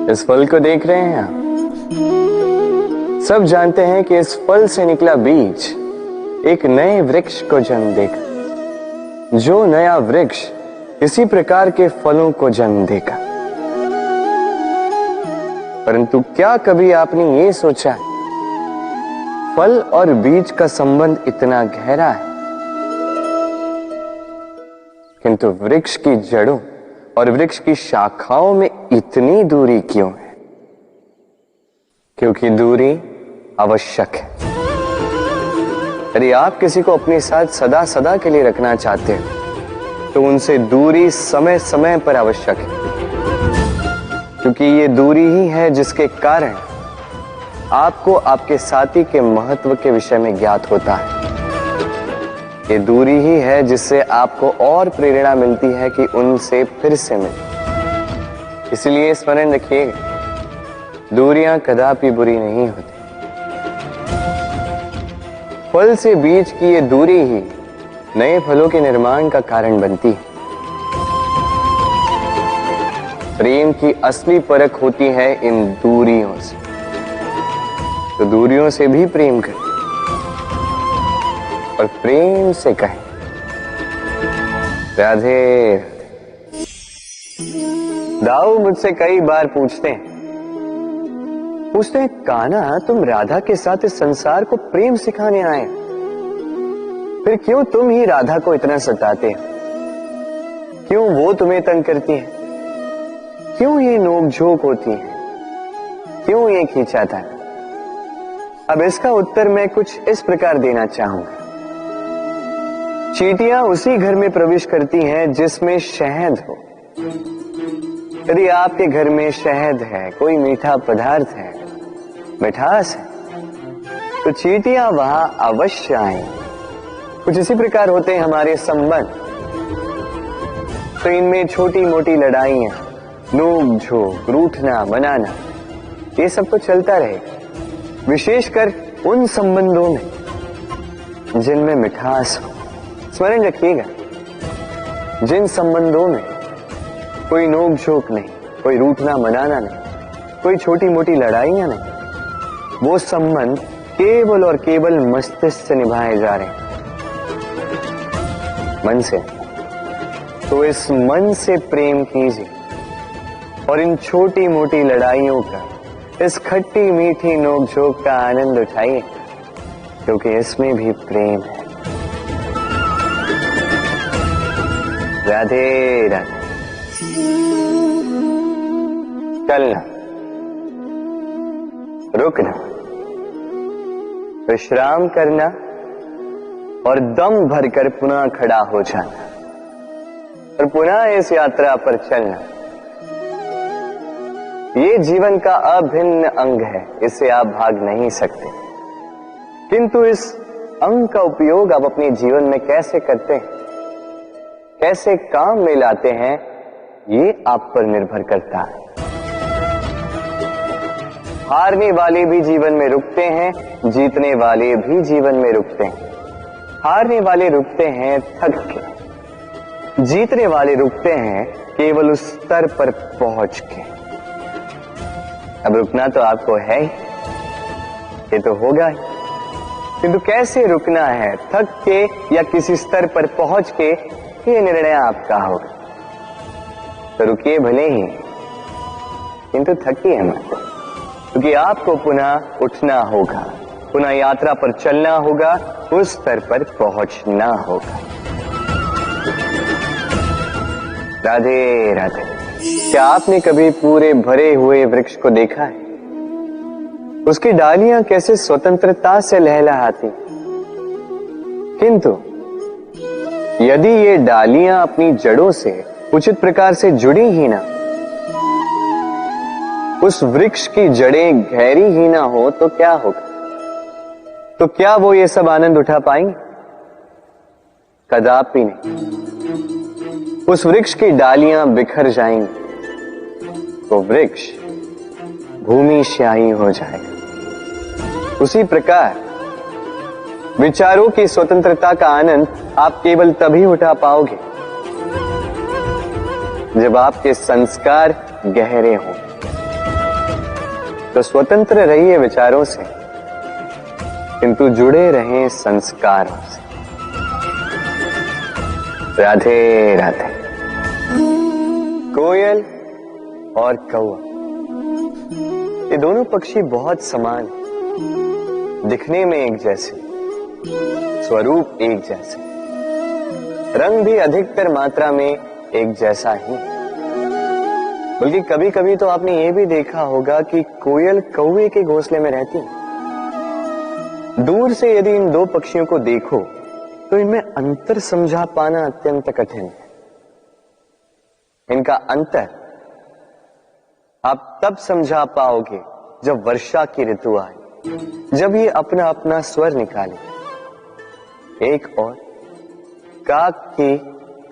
इस फल को देख रहे हैं आप? सब जानते हैं कि इस फल से निकला बीज एक नए वृक्ष को जन्म देगा। जो नया वृक्ष इसी प्रकार के फलों को जन्म देगा। परंतु क्या कभी आपने ये सोचा है, फल और बीज का संबंध इतना गहरा है, किंतु वृक्ष की जड़ों और वृक्ष की शाखाओं में इतनी दूरी क्यों है? क्योंकि दूरी आवश्यक है। यदि आप किसी को अपने साथ सदा सदा के लिए रखना चाहते हैं तो उनसे दूरी समय समय पर आवश्यक है, क्योंकि ये दूरी ही है जिसके कारण आपको आपके साथी के महत्व के विषय में ज्ञात होता है। ये दूरी ही है जिससे आपको और प्रेरणा मिलती है कि उनसे फिर से मिले। इसलिए स्मरण रखिएगा, दूरियां कदापि बुरी नहीं होती। फल से बीज की ये दूरी ही नए फलों के निर्माण का कारण बनती है। प्रेम की असली परख होती है इन दूरियों से। तो दूरियों से भी प्रेम करें और प्रेम से कहें, राधे। दाऊ मुझसे कई बार पूछते हैं कान्हा, तुम राधा के साथ इस संसार को प्रेम सिखाने आए, फिर क्यों तुम ही राधा को इतना सताते हो? क्यों वो तुम्हें तंग करती है? क्यों ये नोक-झोंक होती है? क्यों ये खींचाता है? अब इसका उत्तर मैं कुछ इस प्रकार देना चाहूंगा। चींटियां उसी घर में प्रवेश करती हैं जिसमें शहद हो। यदि आपके घर में शहद है, कोई मीठा पदार्थ है, मिठास है, तो चींटियां वहां अवश्य आएंगी। कुछ इसी प्रकार होते हैं हमारे संबंध। तो इनमें छोटी मोटी लड़ाइयां, नोक झोंक, रूठना मनाना, ये सब तो चलता रहेगा। विशेषकर उन संबंधों में जिनमें मिठास हो। स्मरण रखिएगा, जिन संबंधों में कोई नोक झोंक नहीं, कोई रूठना मनाना नहीं, कोई छोटी मोटी लड़ाइयां नहीं, वो संबंध केवल और केवल मस्तिष्क से निभाए जा रहे हैं, मन से। तो इस मन से प्रेम कीजिए और इन छोटी मोटी लड़ाइयों का, इस खट्टी मीठी नोक झोंक का आनंद उठाइए, क्योंकि इसमें भी प्रेम है। राधे राधे। चलना, रुकना, विश्राम करना और दम भरकर पुनः खड़ा हो जाना और पुनः इस यात्रा पर चलना। ये जीवन का अभिन्न अंग है, इससे आप भाग नहीं सकते। किंतु इस अंग का उपयोग आप अपने जीवन में कैसे करते हैं, कैसे काम में लाते हैं, ये आप पर निर्भर करता है। हारने वाले भी जीवन में रुकते हैं, जीतने वाले भी जीवन में रुकते हैं। हारने वाले रुकते हैं थक के, जीतने वाले रुकते हैं केवल उस स्तर पर पहुंच के। अब रुकना तो आपको है ही, ये तो होगा ही, किंतु कैसे रुकना है, थक के या किसी स्तर पर पहुंच के, ये निर्णय आपका होगा। तो रुकिए भले ही, किंतु थकिए मत, क्योंकि आपको पुनः उठना होगा, पुनः यात्रा पर चलना होगा, उस स्तर पर पहुंचना होगा। राधे राधे। क्या आपने कभी पूरे भरे हुए वृक्ष को देखा है? उसकी डालियां कैसे स्वतंत्रता से लहलहाती, किंतु यदि ये डालियां अपनी जड़ों से उचित प्रकार से जुड़ी ही ना, उस वृक्ष की जड़ें गहरी ही ना हो, तो क्या होगा? तो क्या वो ये सब आनंद उठा पाएंगे? कदापि नहीं। उस वृक्ष की डालियां बिखर जाएंगी, तो वृक्ष भूमिशायी हो जाएगा। उसी प्रकार विचारों की स्वतंत्रता का आनंद आप केवल तभी उठा पाओगे जब आपके संस्कार गहरे हों। तो स्वतंत्र रहिए विचारों से, किंतु जुड़े रहें संस्कारों से। राधे राधे। कोयल और कौवा, ये दोनों पक्षी बहुत समान, दिखने में एक जैसे, स्वरूप एक जैसे, रंग भी अधिकतर मात्रा में एक जैसा ही। बल्कि कभी कभी तो आपने ये भी देखा होगा कि कोयल कौवे के घोंसले में रहती है। दूर से यदि इन दो पक्षियों को देखो तो इनमें अंतर समझा पाना अत्यंत कठिन है। इनका अंतर आप तब समझा पाओगे जब वर्षा की ऋतु आए, जब ये अपना अपना स्वर निकाले। एक और काक की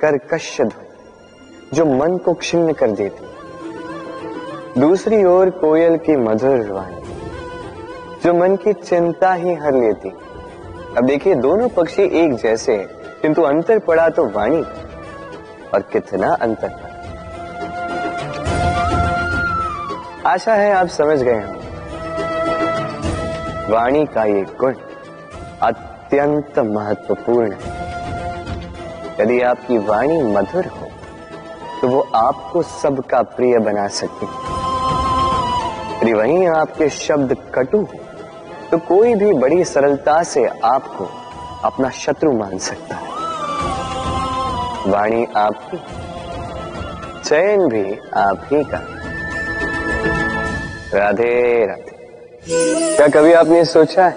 कर्कश ध्वनि जो मन को क्षीण कर देती, दूसरी ओर कोयल की मधुर वाणी जो मन की चिंता ही हर लेती। अब देखिए, दोनों पक्षी एक जैसे हैं, किंतु अंतर पड़ा तो वाणी, और कितना अंतर पड़ा। आशा है आप समझ गए होंगे। वाणी का ये गुण अत्यंत महत्वपूर्ण है। यदि आपकी वाणी मधुर हो तो वो आपको सबका प्रिय बना सकती है। यदि वहीं आपके शब्द कटु हो तो कोई भी बड़ी सरलता से आपको अपना शत्रु मान सकता है। वाणी आपकी, चयन भी आप ही का। राधे राधे। क्या कभी आपने सोचा है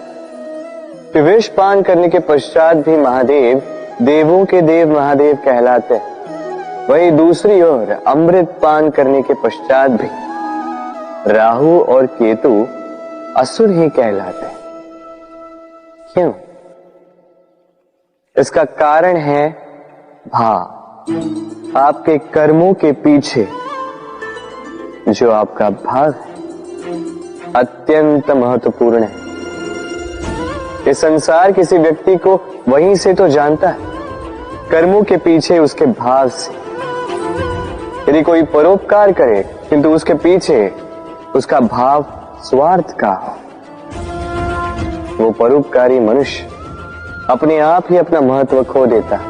कि विष पान करने के पश्चात भी महादेव देवों के देव महादेव कहलाते हैं, वहीं दूसरी ओर अमृत पान करने के पश्चात भी राहु और केतु असुर ही कहलाते हैं। क्यों? इसका कारण है भाव। आपके कर्मों के पीछे जो आपका भाव है अत्यंत महत्वपूर्ण है। ये संसार किसी व्यक्ति को वहीं से तो जानता है, कर्मों के पीछे उसके भाव से। यदि कोई परोपकार करे किंतु उसके पीछे उसका भाव स्वार्थ का हो, वो परोपकारी मनुष्य अपने आप ही अपना महत्व खो देता है।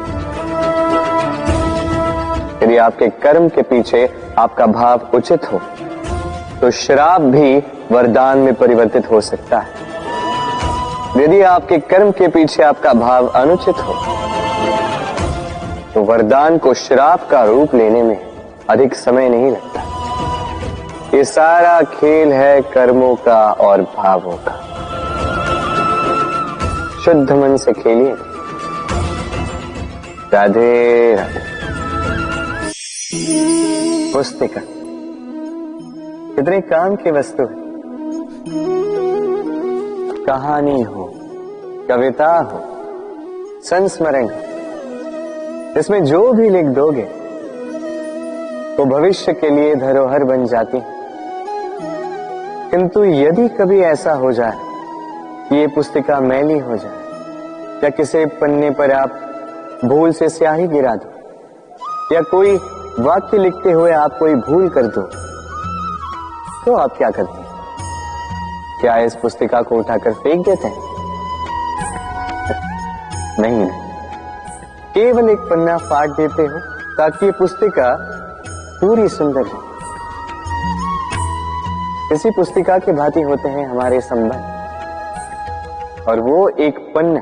यदि आपके कर्म के पीछे आपका भाव उचित हो तो श्राप भी वरदान में परिवर्तित हो सकता है। यदि आपके कर्म के पीछे आपका भाव अनुचित हो तो वरदान को श्राप का रूप लेने में अधिक समय नहीं लगता। ये सारा खेल है कर्मों का और भावों का। शुद्ध मन से खेलिए। राधे राधे। पुस्तिका कितने काम की वस्तु है। कहानी हो, कविता हो, संस्मरण, इसमें जो भी लिख दोगे वो भविष्य के लिए धरोहर बन जाती है। किंतु यदि कभी ऐसा हो जाए कि ये पुस्तिका मैली हो जाए या किसी पन्ने पर आप भूल से स्याही गिरा दो या कोई वाक्य लिखते हुए आप कोई भूल कर दो, तो आप क्या करते हैं? क्या इस पुस्तिका को उठाकर फेंक देते हैं? नहीं, केवल एक पन्ना फाड़ देते हो ताकि ये पुस्तिका पूरी सुंदर हो। इसी पुस्तिका की भांति होते हैं हमारे संबंध, और वो एक पन्ना,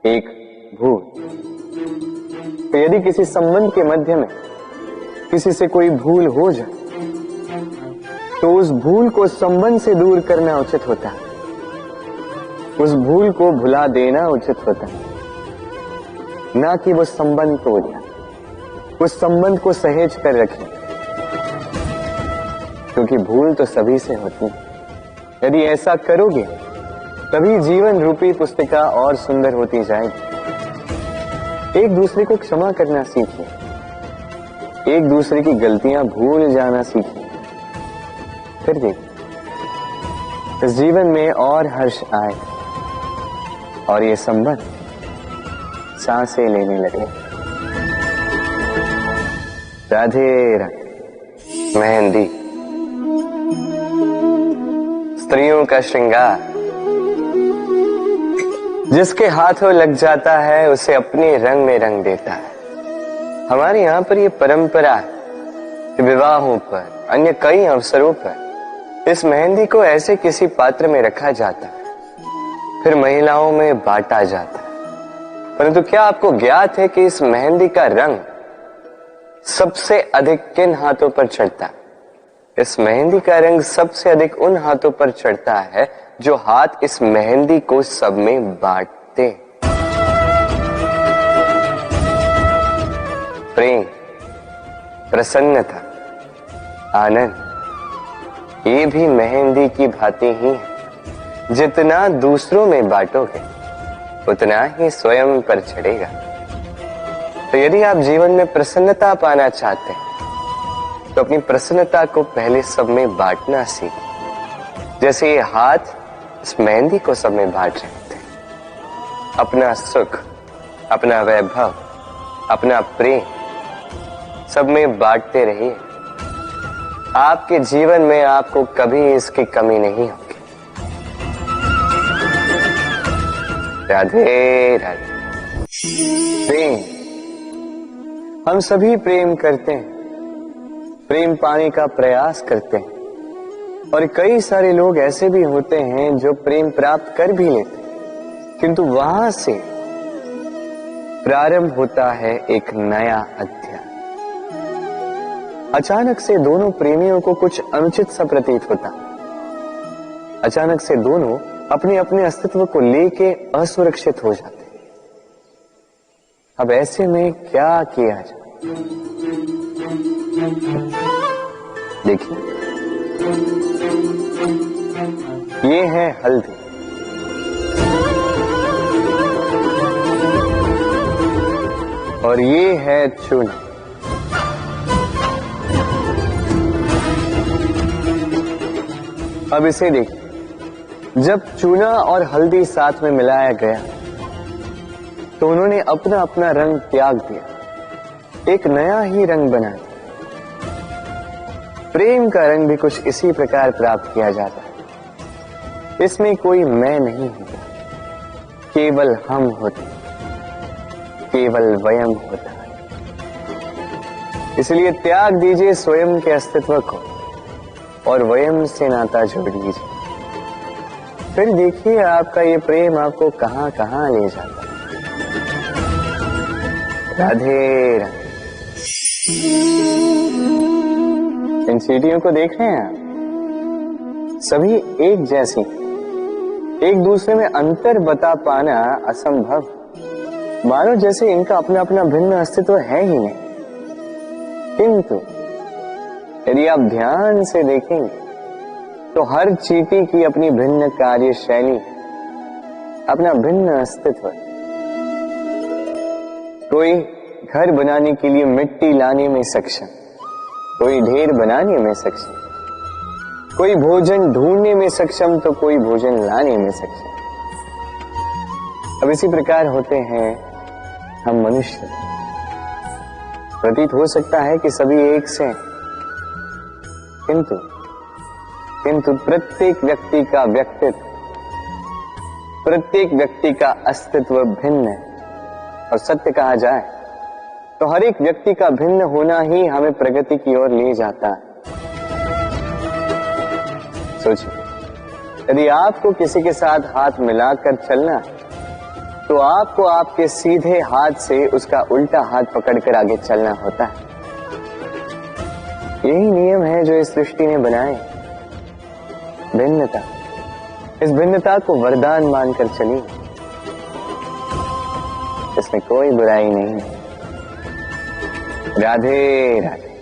एक भूल। तो यदि किसी संबंध के मध्य में किसी से कोई भूल हो जाए तो उस भूल को संबंध से दूर करना उचित होता है। उस भूल को भुला देना उचित होता है, ना कि वो संबंध तोड़ जाए। उस संबंध को सहेज कर रखें, क्योंकि भूल तो सभी से होती है। यदि ऐसा करोगे तभी जीवन रूपी पुस्तिका और सुंदर होती जाएगी। एक दूसरे को क्षमा करना सीखिए, एक दूसरे की गलतियां भूल जाना सीखिए। फिर देखिए इस जीवन में और हर्ष आए और ये संबंध सांसें लेने लगे। राधे राधे। मेहंदी स्त्रियों का श्रृंगार। जिसके हाथों लग जाता है उसे अपने रंग में रंग देता है। हमारे यहाँ पर ये परंपरा है कि विवाहों पर, अन्य कई अवसरों पर इस मेहंदी को ऐसे किसी पात्र में रखा जाता है, फिर महिलाओं में बांटा जाता है। परंतु क्या आपको ज्ञात है कि इस मेहंदी का रंग सबसे अधिक किन हाथों पर चढ़ता है? इस मेहंदी का रंग सबसे अधिक उन हाथों पर चढ़ता है जो हाथ इस मेहंदी को सब में बांटते। प्रेम, प्रसन्नता, आनंद, ये भी मेहंदी की भांति ही है। जितना दूसरों में बांटोगे उतना ही स्वयं पर चढ़ेगा। तो यदि आप जीवन में प्रसन्नता पाना चाहते हैं तो अपनी प्रसन्नता को पहले सब में बांटना सीखें। जैसे ये हाथ इस मेहंदी को सब में बांट रहे थे। अपना सुख, अपना वैभव, अपना प्रेम सब में बांटते रहिए। आपके जीवन में आपको कभी इसकी कमी नहीं होगी। राधे राधे। प्रेम, हम सभी प्रेम करते हैं, प्रेम पाने का प्रयास करते हैं, और कई सारे लोग ऐसे भी होते हैं जो प्रेम प्राप्त कर भी लेते हैं, किंतु वहां से प्रारंभ होता है एक नया अध्याय। अचानक से दोनों प्रेमियों को कुछ अनुचित सा प्रतीत होता। अचानक से दोनों अपने अपने अस्तित्व को लेके असुरक्षित हो जाते। अब ऐसे में क्या किया जाए? देखिए, ये है हल्दी। और ये है चूना। अब इसे देखिए, जब चूना और हल्दी साथ में मिलाया गया तो उन्होंने अपना अपना रंग त्याग दिया, एक नया ही रंग बना दिया। प्रेम का रंग भी कुछ इसी प्रकार प्राप्त किया जाता है। इसमें कोई मैं नहीं होता, केवल हम होते, केवल वयम होता है। इसलिए त्याग दीजिए स्वयं के अस्तित्व को और वयम से नाता जोड़ लीजिए। फिर देखिए आपका ये प्रेम आपको कहां कहां ले जाता है। राधे राधे। इन सीढ़ियों को देख रहे हैं आप? सभी एक जैसी, एक दूसरे में अंतर बता पाना असंभव। मानो जैसे इनका अपना अपना भिन्न अस्तित्व है ही नहीं। किंतु यदि आप ध्यान से देखेंगे तो हर चींटी की अपनी भिन्न कार्यशैली, अपना भिन्न अस्तित्व। कोई घर बनाने के लिए मिट्टी लाने में सक्षम, कोई ढेर बनाने में सक्षम, कोई भोजन ढूंढने में सक्षम तो कोई भोजन लाने में सक्षम। अब इसी प्रकार होते हैं हम मनुष्य। प्रतीत हो सकता है कि सभी एक से, किंतु प्रत्येक व्यक्ति का व्यक्तित्व, प्रत्येक व्यक्ति का अस्तित्व भिन्न है। और सत्य कहा जाए तो हर एक व्यक्ति का भिन्न होना ही हमें प्रगति की ओर ले जाता है। सोचिए, यदि आपको किसी के साथ हाथ मिलाकर चलना तो आपको आपके सीधे हाथ से उसका उल्टा हाथ पकड़कर आगे चलना होता है। यही नियम है जो इस सृष्टि ने बनाए। भिन्नता, इस भिन्नता को वरदान मानकर चलिए। इसमें कोई बुराई नहीं है। राधे राधे।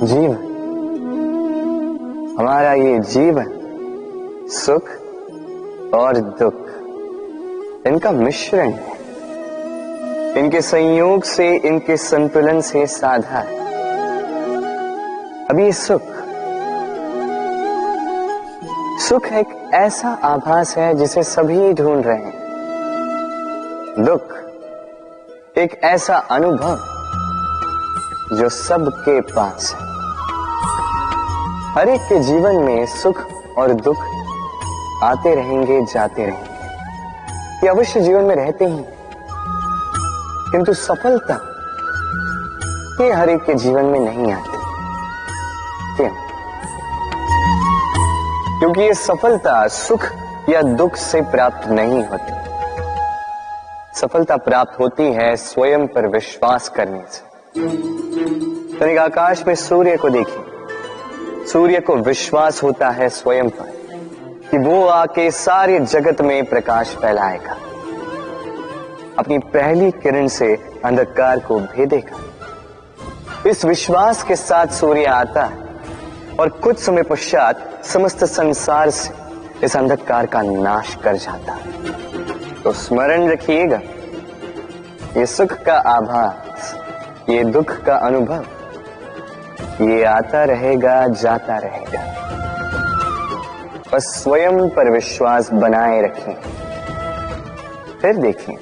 जीवन, हमारा ये जीवन सुख और दुख, इनका मिश्रण है। इनके संयोग से, इनके संतुलन से साधा है। अब ये सुख एक ऐसा आभास है जिसे सभी ढूंढ रहे हैं। दुख एक ऐसा अनुभव जो सबके पास है। हर एक के जीवन में सुख और दुख आते रहेंगे, जाते रहेंगे, ये अवश्य जीवन में रहते ही, किंतु सफलता ये हर एक के जीवन में नहीं आती। क्यों? क्योंकि ये सफलता सुख या दुख से प्राप्त नहीं होती। सफलता प्राप्त होती है स्वयं पर विश्वास करने से। तनिक आकाश में सूर्य को देखिए, सूर्य को विश्वास होता है स्वयं पर कि वो आके सारे जगत में प्रकाश फैलाएगा, अपनी पहली किरण से अंधकार को भेदेगा। इस विश्वास के साथ सूर्य आता है और कुछ समय पश्चात समस्त संसार से इस अंधकार का नाश कर जाता है। तो स्मरण रखिएगा, ये सुख का आभास, ये दुख का अनुभव, ये आता रहेगा, जाता रहेगा। बस स्वयं पर विश्वास बनाए रखें, फिर देखिए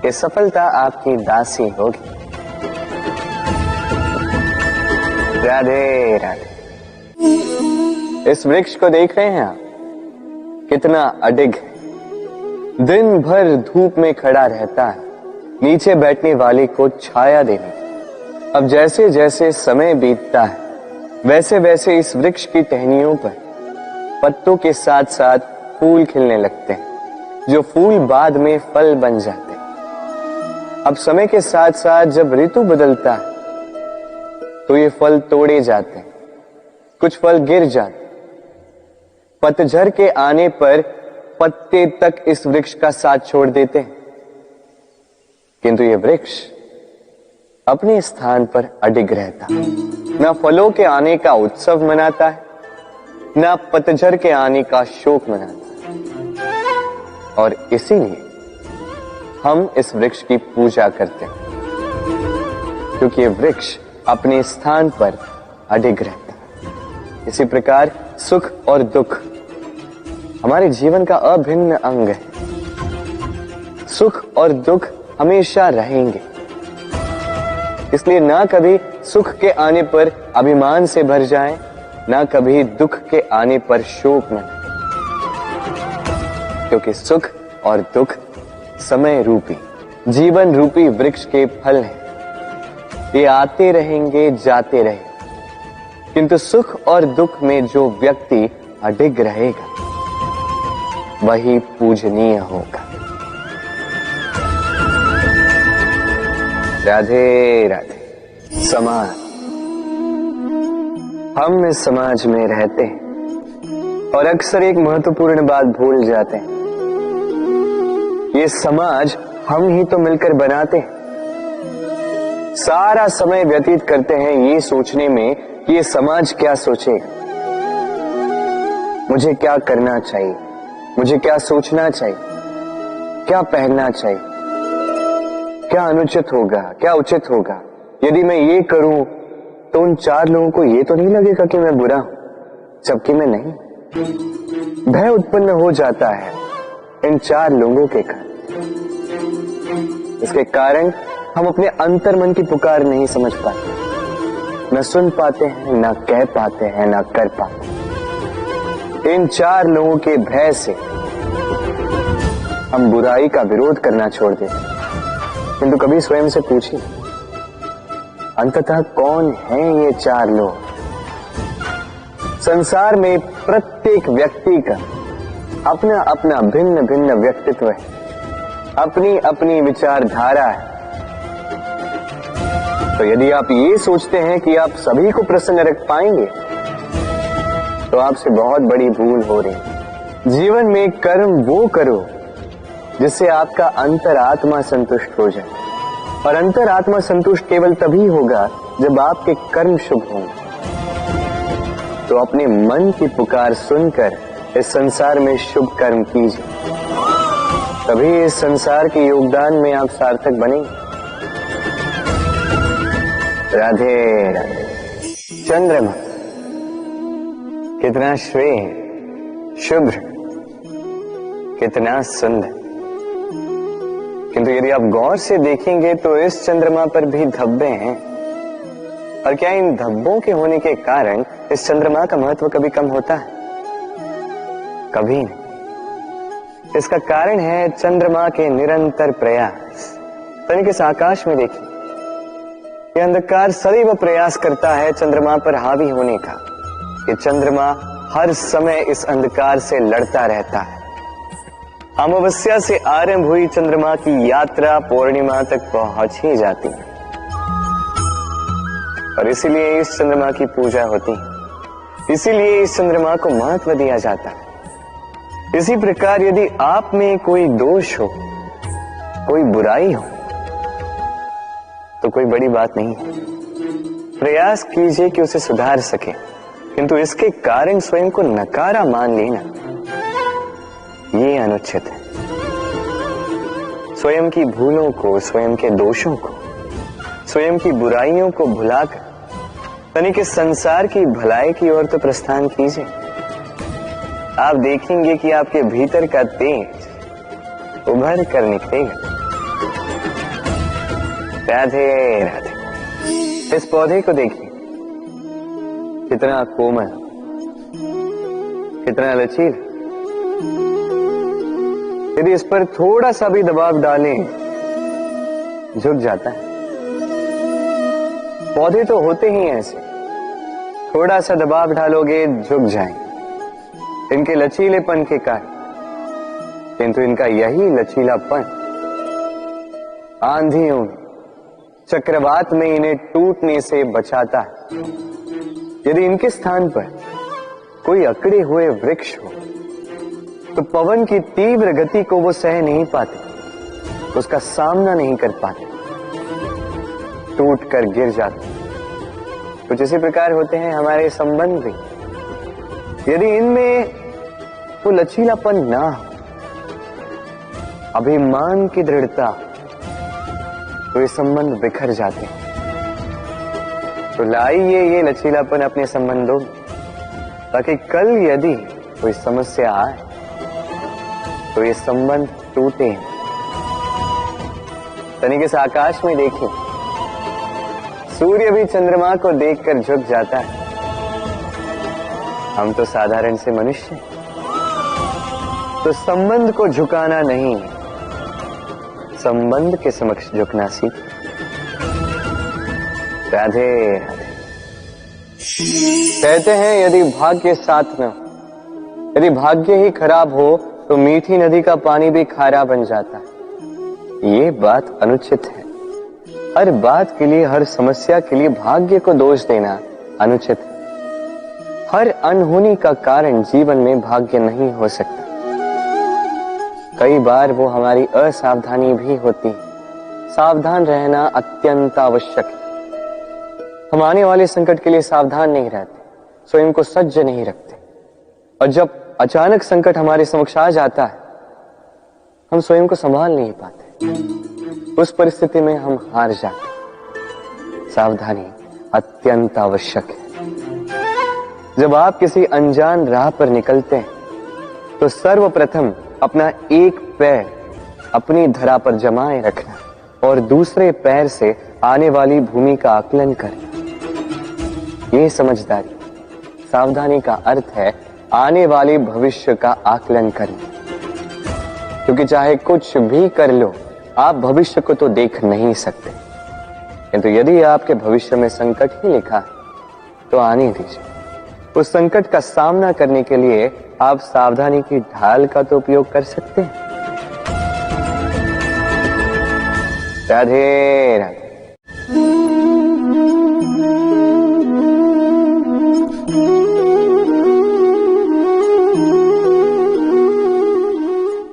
ये सफलता आपकी दासी होगी। राधे राधे। इस वृक्ष को देख रहे हैं आप, कितना अडिग है। दिन भर धूप में खड़ा रहता है, नीचे बैठने वाले को छाया देने। अब जैसे जैसे समय बीतता है, वैसे वैसे इस वृक्ष की टहनियों पर पत्तों के साथ साथ फूल खिलने लगते हैं, जो फूल बाद में फल बन जाते हैं। अब समय के साथ साथ जब ऋतु बदलता है तो ये फल तोड़े जाते हैं, कुछ फल गिर जाते हैं। पतझड़ के आने पर पत्ते तक इस वृक्ष का साथ छोड़ देते हैं, किंतु ये वृक्ष अपने स्थान पर अडिग रहता है। न फलों के आने का उत्सव मनाता है, न पतझड़ के आने का शोक मनाता है। और इसीलिए हम इस वृक्ष की पूजा करते हैं, क्योंकि ये वृक्ष अपने स्थान पर अडिग रहता है। इसी प्रकार सुख और दुख हमारे जीवन का अभिन्न अंग है। सुख और दुख हमेशा रहेंगे, इसलिए ना कभी सुख के आने पर अभिमान से भर जाएं, ना कभी दुख के आने पर शोक मनाएं, क्योंकि सुख और दुख समय रूपी, जीवन रूपी वृक्ष के फल हैं। ये आते रहेंगे, जाते रहेंगे, किंतु सुख और दुख में जो व्यक्ति अडिग रहेगा वही पूजनीय होगा। राधे राधे। समाज, हम इस समाज में रहते हैं और अक्सर एक महत्वपूर्ण बात भूल जाते हैं, ये समाज हम ही तो मिलकर बनाते हैं। सारा समय व्यतीत करते हैं ये सोचने में कि ये समाज क्या सोचेगा, मुझे क्या करना चाहिए, मुझे क्या सोचना चाहिए, क्या पहनना चाहिए, क्या अनुचित होगा, क्या उचित होगा। यदि मैं ये करूं तो उन चार लोगों को ये तो नहीं लगेगा कि मैं बुरा हूं, जबकि मैं नहीं। भय उत्पन्न हो जाता है इन चार लोगों के कारण। इसके कारण हम अपने अंतर मन की पुकार नहीं समझ पाते, न सुन पाते हैं, न कह पाते हैं, न कर पाते। इन चार लोगों के भय से हम बुराई का विरोध करना छोड़ देते हैं। किंतु कभी स्वयं से पूछिए, अंततः कौन हैं ये चार लोग? संसार में प्रत्येक व्यक्ति का अपना अपना भिन्न भिन्न व्यक्तित्व है, अपनी अपनी विचारधारा है। तो यदि आप ये सोचते हैं कि आप सभी को प्रसन्न रख पाएंगे, तो आपसे बहुत बड़ी भूल हो रही है। जीवन में कर्म वो करो जिससे आपका अंतरात्मा संतुष्ट हो जाए, और अंतरात्मा संतुष्ट केवल तभी होगा जब आपके कर्म शुभ होंगे। तो अपने मन की पुकार सुनकर इस संसार में शुभ कर्म कीजिए, तभी इस संसार के योगदान में आप सार्थक बनेंगे। राधे राधे। चंद्रमा कितना श्वेत, शुभ्र, कितना सुंदर, किंतु यदि आप गौर से देखेंगे तो इस चंद्रमा पर भी धब्बे हैं। और क्या इन धब्बों के होने के कारण इस चंद्रमा का महत्व कभी कम होता है? कभी नहीं। इसका कारण है चंद्रमा के निरंतर प्रयास। तनिक इस आकाश में देखिए, यह अंधकार सदैव प्रयास करता है चंद्रमा पर हावी होने का। ये चंद्रमा हर समय इस अंधकार से लड़ता रहता है। अमावस्या से आरंभ हुई चंद्रमा की यात्रा पूर्णिमा तक पहुंच ही जाती है, और इसीलिए इस चंद्रमा की पूजा होती है, इसीलिए इस चंद्रमा को महत्व दिया जाता है। इसी प्रकार यदि आप में कोई दोष हो, कोई बुराई हो, तो कोई बड़ी बात नहीं है। प्रयास कीजिए कि उसे सुधार सके, किंतु इसके कारण स्वयं को नकारा मान लेना, ये अनुचित है। स्वयं की भूलों को, स्वयं के दोषों को, स्वयं की बुराइयों को भुलाकर तनिक इस संसार की भलाई की ओर तो प्रस्थान कीजिए। आप देखेंगे कि आपके भीतर का तेज उभर कर निकलेगा। राधे राधे। इस पौधे को देखिए, कितना कोमल, कितना लचील। यदि इस पर थोड़ा सा भी दबाव डालें, झुक जाता है। पौधे तो होते ही ऐसे, थोड़ा सा दबाव डालोगे झुक जाएंगे इनके लचीलेपन के कारण। किंतु इनका यही लचीलापन आंधियों में, चक्रवात में इन्हें टूटने से बचाता है। यदि इनके स्थान पर कोई अकड़े हुए वृक्ष हो, तो पवन की तीव्र गति को वो सह नहीं पाते, उसका सामना नहीं कर पाते, टूट कर गिर जाते। कुछ इसी प्रकार होते हैं हमारे संबंध भी। यदि इनमें वो लचीलापन ना हो, अभिमान की दृढ़ता, तो ये संबंध बिखर जाते हैं। तो लाइए ये लचीलापन अपने संबंधों में, ताकि कल यदि कोई समस्या आए तो ये संबंध टूटे। तनिक इस आकाश में देखिए, सूर्य भी चंद्रमा को देखकर झुक जाता है। हम तो साधारण से मनुष्य हैं, तो संबंध को झुकाना नहीं, संबंध के समक्ष झुकना सीख। राधे राधे। कहते हैं यदि भाग्य साथ न हो, यदि भाग्य ही खराब हो, तो मीठी नदी का पानी भी खारा बन जाता है। ये बात अनुचित है। हर बात के लिए, हर समस्या के लिए भाग्य को दोष देना अनुचित है। हर अनहोनी का कारण जीवन में भाग्य नहीं हो सकता। कई बार वो हमारी असावधानी भी होती है। सावधान रहना अत्यंत आवश्यक है। हम आने वाले संकट के लिए सावधान नहीं रहते, स्वयं को सज्ज नहीं रखते, और जब अचानक संकट हमारे समक्ष आ जाता है, हम स्वयं को संभाल नहीं पाते। उस परिस्थिति में हम हार जाते। सावधानी अत्यंत आवश्यक है। जब आप किसी अनजान राह पर निकलते हैं, तो सर्वप्रथम अपना एक पैर अपनी धरा पर जमाए रखना और दूसरे पैर से आने वाली भूमि का आकलन करना, ये समझदारी। सावधानी का अर्थ है आने वाले भविष्य का आकलन करना, क्योंकि चाहे कुछ भी कर लो, आप भविष्य को तो देख नहीं सकते। किंतु यदि आपके भविष्य में संकट ही लिखा है, तो आने दीजिए। उस संकट का सामना करने के लिए आप सावधानी की ढाल का तो उपयोग कर सकते हैं। राधे राधे।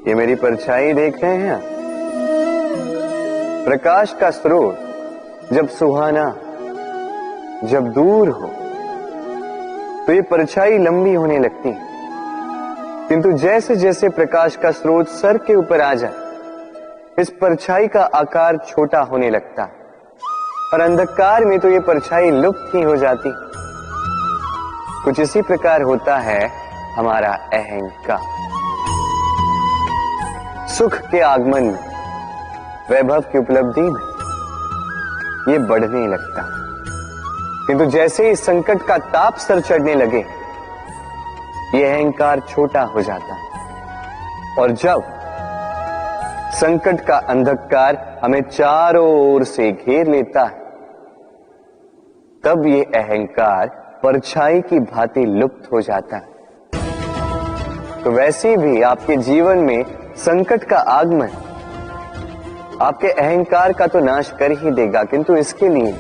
ये मेरी परछाई देख रहे हैं आप? प्रकाश का स्रोत जब सुहाना, जब दूर हो, तो ये परछाई लंबी होने लगती है। किंतु जैसे जैसे प्रकाश का स्रोत सर के ऊपर आ जाए, इस परछाई का आकार छोटा होने लगता है, और अंधकार में तो ये परछाई लुप्त ही हो जाती। कुछ इसी प्रकार होता है हमारा अहंकार। सुख के आगमन में, वैभव की उपलब्धि में ये बढ़ने लगता, किंतु जैसे ही संकट का ताप सर चढ़ने लगे, ये अहंकार छोटा हो जाता है। और जब संकट का अंधकार हमें चारों ओर से घेर लेता है, तब ये अहंकार परछाई की भांति लुप्त हो जाता है। तो वैसे भी आपके जीवन में संकट का आगमन आपके अहंकार का तो नाश कर ही देगा, किंतु इसके लिए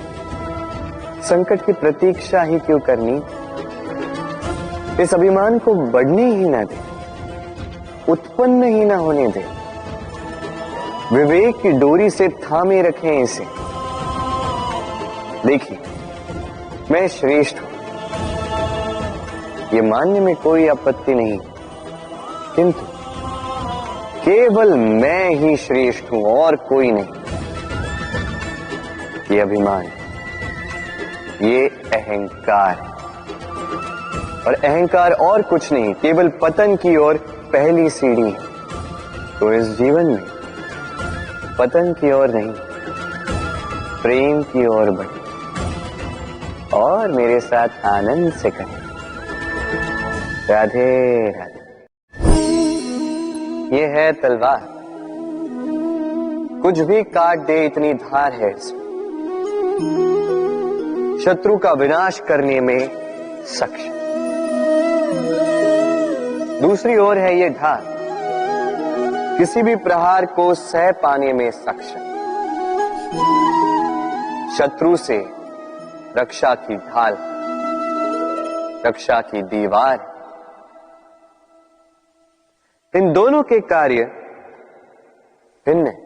संकट की प्रतीक्षा ही क्यों करनी? इस अभिमान को बढ़ने ही ना दे, उत्पन्न ही ना होने दे। विवेक की डोरी से थामे रखें इसे। देखिए, मैं श्रेष्ठ हूं, ये मानने में कोई आपत्ति नहीं, किंतु केवल मैं ही श्रेष्ठ हूं और कोई नहीं। ये अभिमान, ये अहंकार है। और अहंकार और कुछ नहीं, केवल पतन की ओर पहली सीढ़ी है। तो इस जीवन में पतन की ओर नहीं, प्रेम की ओर बढ़े और मेरे साथ आनंद से करें। राधे राधे। ये है तलवार, कुछ भी काट दे इतनी धार है इसमें, शत्रु का विनाश करने में सक्षम। दूसरी ओर है ये ढाल, किसी भी प्रहार को सह पाने में सक्षम। शत्रु से रक्षा की ढाल, रक्षा की दीवार। इन दोनों के कार्य भिन्न है,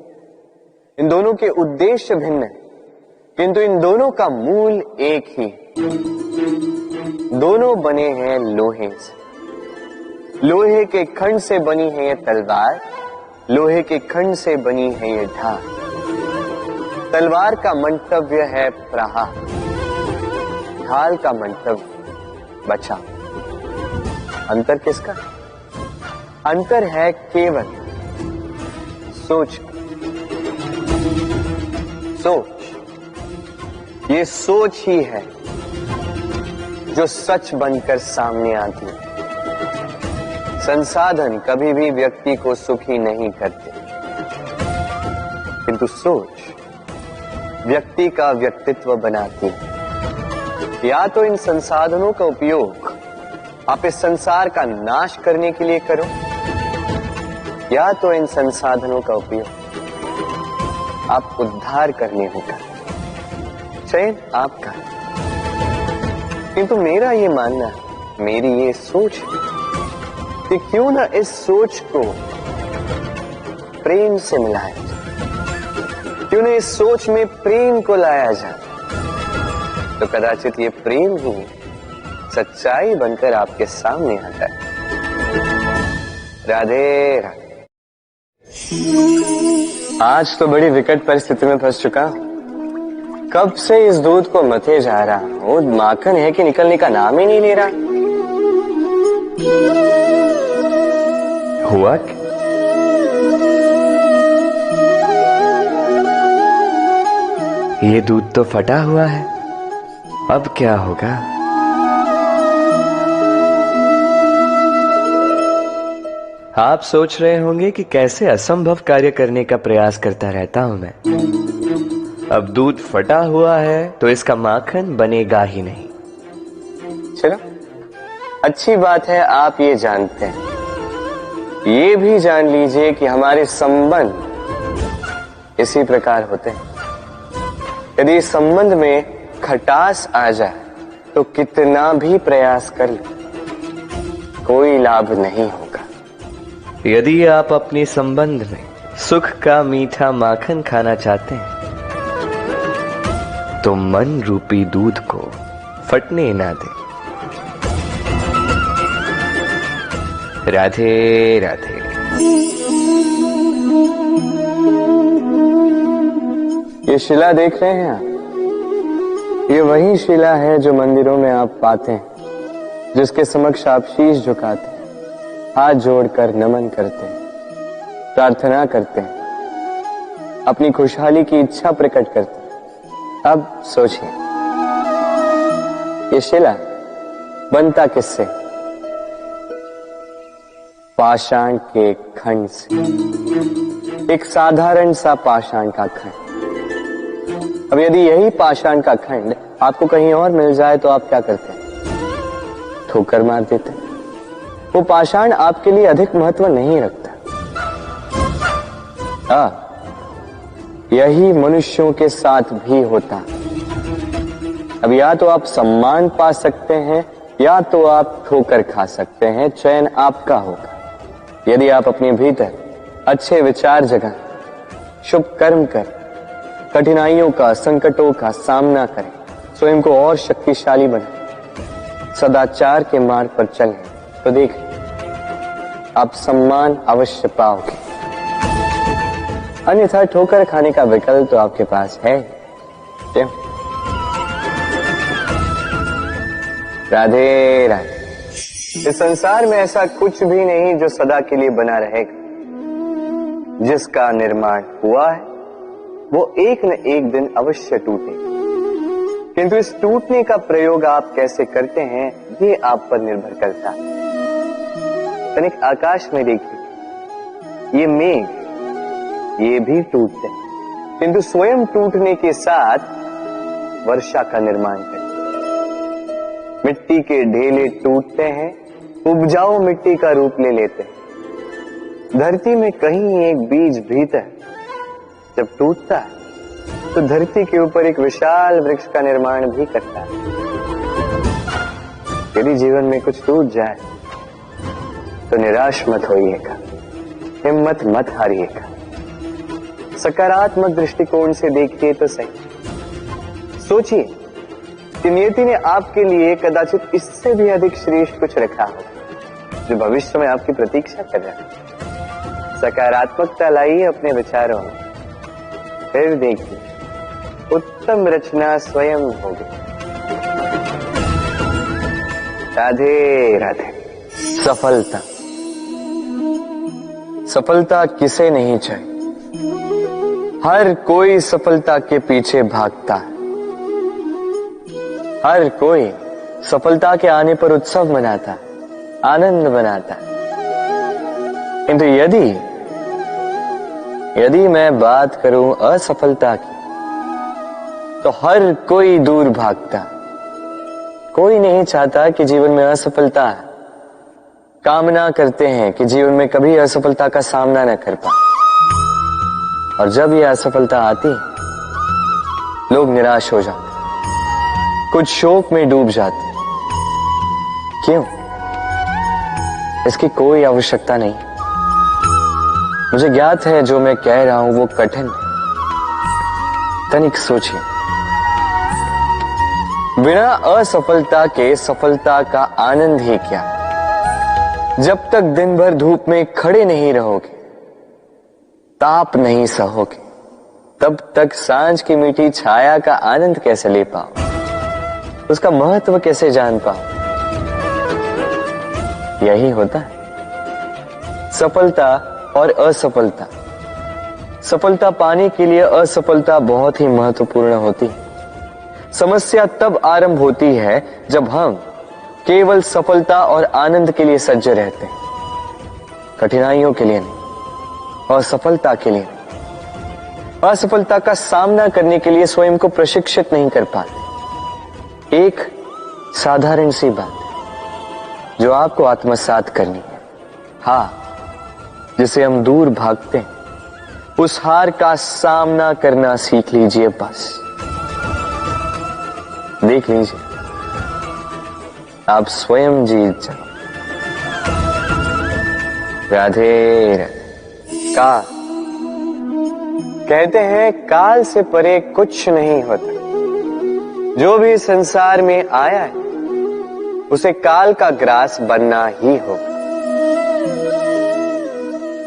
इन दोनों के उद्देश्य भिन्न है, किंतु इन दोनों का मूल एक ही है। दोनों बने हैं लोहे से। लोहे के खंड से बनी है ये तलवार, लोहे के खंड से बनी है ये ढाल। तलवार का मंतव्य है प्रहार, ढाल का मंतव्य बचाव। अंतर किसका? अंतर है केवल सोच। सोच, ये सोच ही है जो सच बनकर सामने आती है। संसाधन कभी भी व्यक्ति को सुखी नहीं करते, किंतु सोच व्यक्ति का व्यक्तित्व बनाती है। या तो इन संसाधनों का उपयोग आप इस संसार का नाश करने के लिए करो, या तो इन संसाधनों का उपयोग आप उद्धार करने में करो। चयन आपका, किंतु मेरा ये मानना है, मेरी ये सोच है कि क्यों ना इस सोच को प्रेम से मिलाया जाए, क्यों ना इस सोच में प्रेम को लाया जाए, तो कदाचित ये प्रेम ही सच्चाई बनकर आपके सामने आता है। राधे राधे। आज तो बड़ी विकट परिस्थिति में फंस चुका हूं। कब से इस दूध को मथे जा रहा हूं, माखन है कि निकलने का नाम ही नहीं ले रहा। हुआ क्या? ये दूध तो फटा हुआ है, अब क्या होगा? आप सोच रहे होंगे कि कैसे असंभव कार्य करने का प्रयास करता रहता हूं मैं। अब दूध फटा हुआ है तो इसका माखन बनेगा ही नहीं। चलो, अच्छी बात है आप ये जानते हैं। ये भी जान लीजिए कि हमारे संबंध इसी प्रकार होते हैं। यदि इस संबंध में खटास आ जाए तो कितना भी प्रयास कर ले, कोई लाभ नहीं होगा। यदि आप अपने संबंध में सुख का मीठा माखन खाना चाहते हैं, तो मन रूपी दूध को फटने ना दें। राधे राधे। ये शिला देख रहे हैं आप, ये वही शिला है जो मंदिरों में आप पाते हैं, जिसके समक्ष आप शीश झुकाते हैं, हाथ जोड़कर नमन करते हैं, प्रार्थना करते हैं, अपनी खुशहाली की इच्छा प्रकट करते हैं। अब सोचिए, ये शिला बनता किससे? पाषाण के खंड से। एक साधारण सा पाषाण का खंड। अब यदि यही पाषाण का खंड आपको कहीं और मिल जाए तो आप क्या करते हैं? ठोकर मार देते। वो पाषाण आपके लिए अधिक महत्व नहीं रखता। यही मनुष्यों के साथ भी होता। अब या तो आप सम्मान पा सकते हैं या तो आप ठोकर खा सकते हैं। चयन आपका होगा। यदि आप अपने भीतर अच्छे विचार जगा, शुभ कर्म कर, कठिनाइयों का, संकटों का सामना करें, स्वयं को और शक्तिशाली बनाएं, सदाचार के मार्ग पर चलें, तो देख आप सम्मान अवश्य पाओगे। अन्यथा ठोकर खाने का विकल्प तो आपके पास है। क्यों? राधे राधे। इस संसार में ऐसा कुछ भी नहीं जो सदा के लिए बना रहेगा। जिसका निर्माण हुआ है वो एक न एक दिन अवश्य टूटेगा, किंतु इस टूटने का प्रयोग आप कैसे करते हैं ये आप पर निर्भर करता है। तनिक आकाश में देखिए, ये मेघ ये भी टूटते हैं, किंतु स्वयं टूटने के साथ वर्षा का निर्माण करते हैं। मिट्टी के ढेले टूटते हैं, उपजाऊ मिट्टी का रूप ले लेते हैं। धरती में कहीं एक बीज भीतर जब टूटता है तो धरती के ऊपर एक विशाल वृक्ष का निर्माण भी करता है। यदि जीवन में कुछ टूट जाए तो निराश मत होइएगा, हिम्मत मत हारिएगा। सकारात्मक दृष्टिकोण से देखिए तो सही। सोचिए कि नियति ने आपके लिए कदाचित इससे भी अधिक श्रेष्ठ कुछ रखा हो जो भविष्य में आपकी प्रतीक्षा कर रहा है। सकारात्मकता लाइए अपने विचारों में, फिर देखिए उत्तम रचना स्वयं होगी। राधे राधे। सफलता, सफलता किसे नहीं चाहिए? हर कोई सफलता के पीछे भागता है। हर कोई सफलता के आने पर उत्सव मनाता है, आनंद मनाता है। किंतु यदि मैं बात करूं असफलता की, तो हर कोई दूर भागता। कोई नहीं चाहता कि जीवन में असफलता है। कामना करते हैं कि जीवन में कभी असफलता का सामना न कर पाए। और जब यह असफलता आती है, लोग निराश हो जाते, कुछ शोक में डूब जाते। क्यों? इसकी कोई आवश्यकता नहीं। मुझे ज्ञात है जो मैं कह रहा हूं वो कठिन है। तनिक सोचिए, बिना असफलता के सफलता का आनंद ही क्या? जब तक दिन भर धूप में खड़े नहीं रहोगे, ताप नहीं सहोगे, तब तक सांझ की मीठी छाया का आनंद कैसे ले पाओ? उसका महत्व कैसे जान पाओ? यही होता है सफलता और असफलता। सफलता पाने के लिए असफलता बहुत ही महत्वपूर्ण होती है। समस्या तब आरंभ होती है जब हम केवल सफलता और आनंद के लिए सज्ज रहते हैं, कठिनाइयों के लिए नहीं, असफलता के लिए नहीं। असफलता का सामना करने के लिए स्वयं को प्रशिक्षित नहीं कर पाते। एक साधारण सी बात है जो आपको आत्मसात करनी है। हाँ, जिसे हम दूर भागते हैं, उस हार का सामना करना सीख लीजिए। बस देख लीजिए, आप स्वयं जीत जाओ। राधे राधे। काल, कहते हैं काल से परे कुछ नहीं होता। जो भी संसार में आया है उसे काल का ग्रास बनना ही होगा।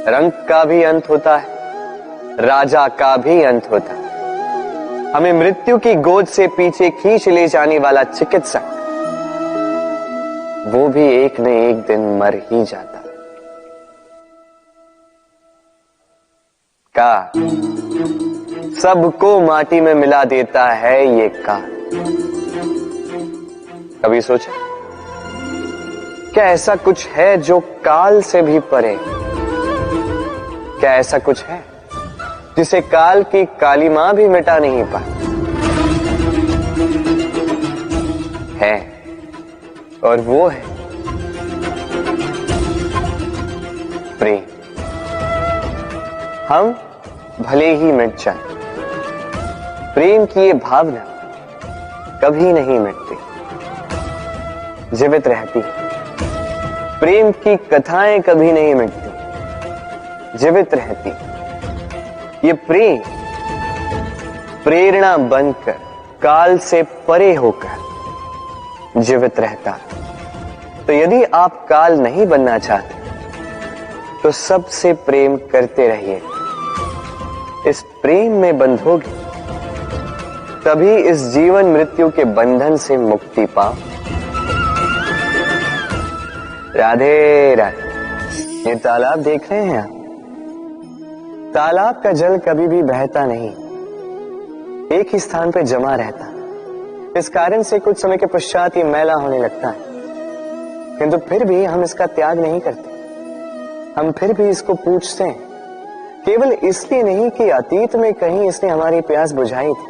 रंग का भी अंत होता है, राजा का भी अंत होता है। हमें मृत्यु की गोद से पीछे खींच ले जाने वाला चिकित्सक, वो भी एक न एक दिन मर ही जाता है। का सबको माटी में मिला देता है ये काल। कभी सोचा क्या ऐसा कुछ है जो काल से भी परे? क्या ऐसा कुछ है जिसे काल की काली मां भी मिटा नहीं पाती? है, और वो है प्रेम। हम भले ही मिट जाएं, प्रेम की ये भावना कभी नहीं मिटती, जीवित रहती। प्रेम की कथाएं कभी नहीं मिटती, जीवित रहती। ये प्रेम प्रेरणा बनकर काल से परे होकर जीवित रहता। तो यदि आप काल नहीं बनना चाहते तो सबसे प्रेम करते रहिए। इस प्रेम में बंधोगे तभी इस जीवन मृत्यु के बंधन से मुक्ति पाओ। राधे राधे। ये तालाब देख रहे हैं आप? तालाब का जल कभी भी बहता नहीं, एक ही स्थान पर जमा रहता। इस कारण से कुछ समय के पश्चात ये मैला होने लगता है, किंतु फिर भी हम इसका त्याग नहीं करते। हम फिर भी इसको पूछते हैं, केवल इसलिए नहीं कि अतीत में कहीं इसने हमारी प्यास बुझाई थी,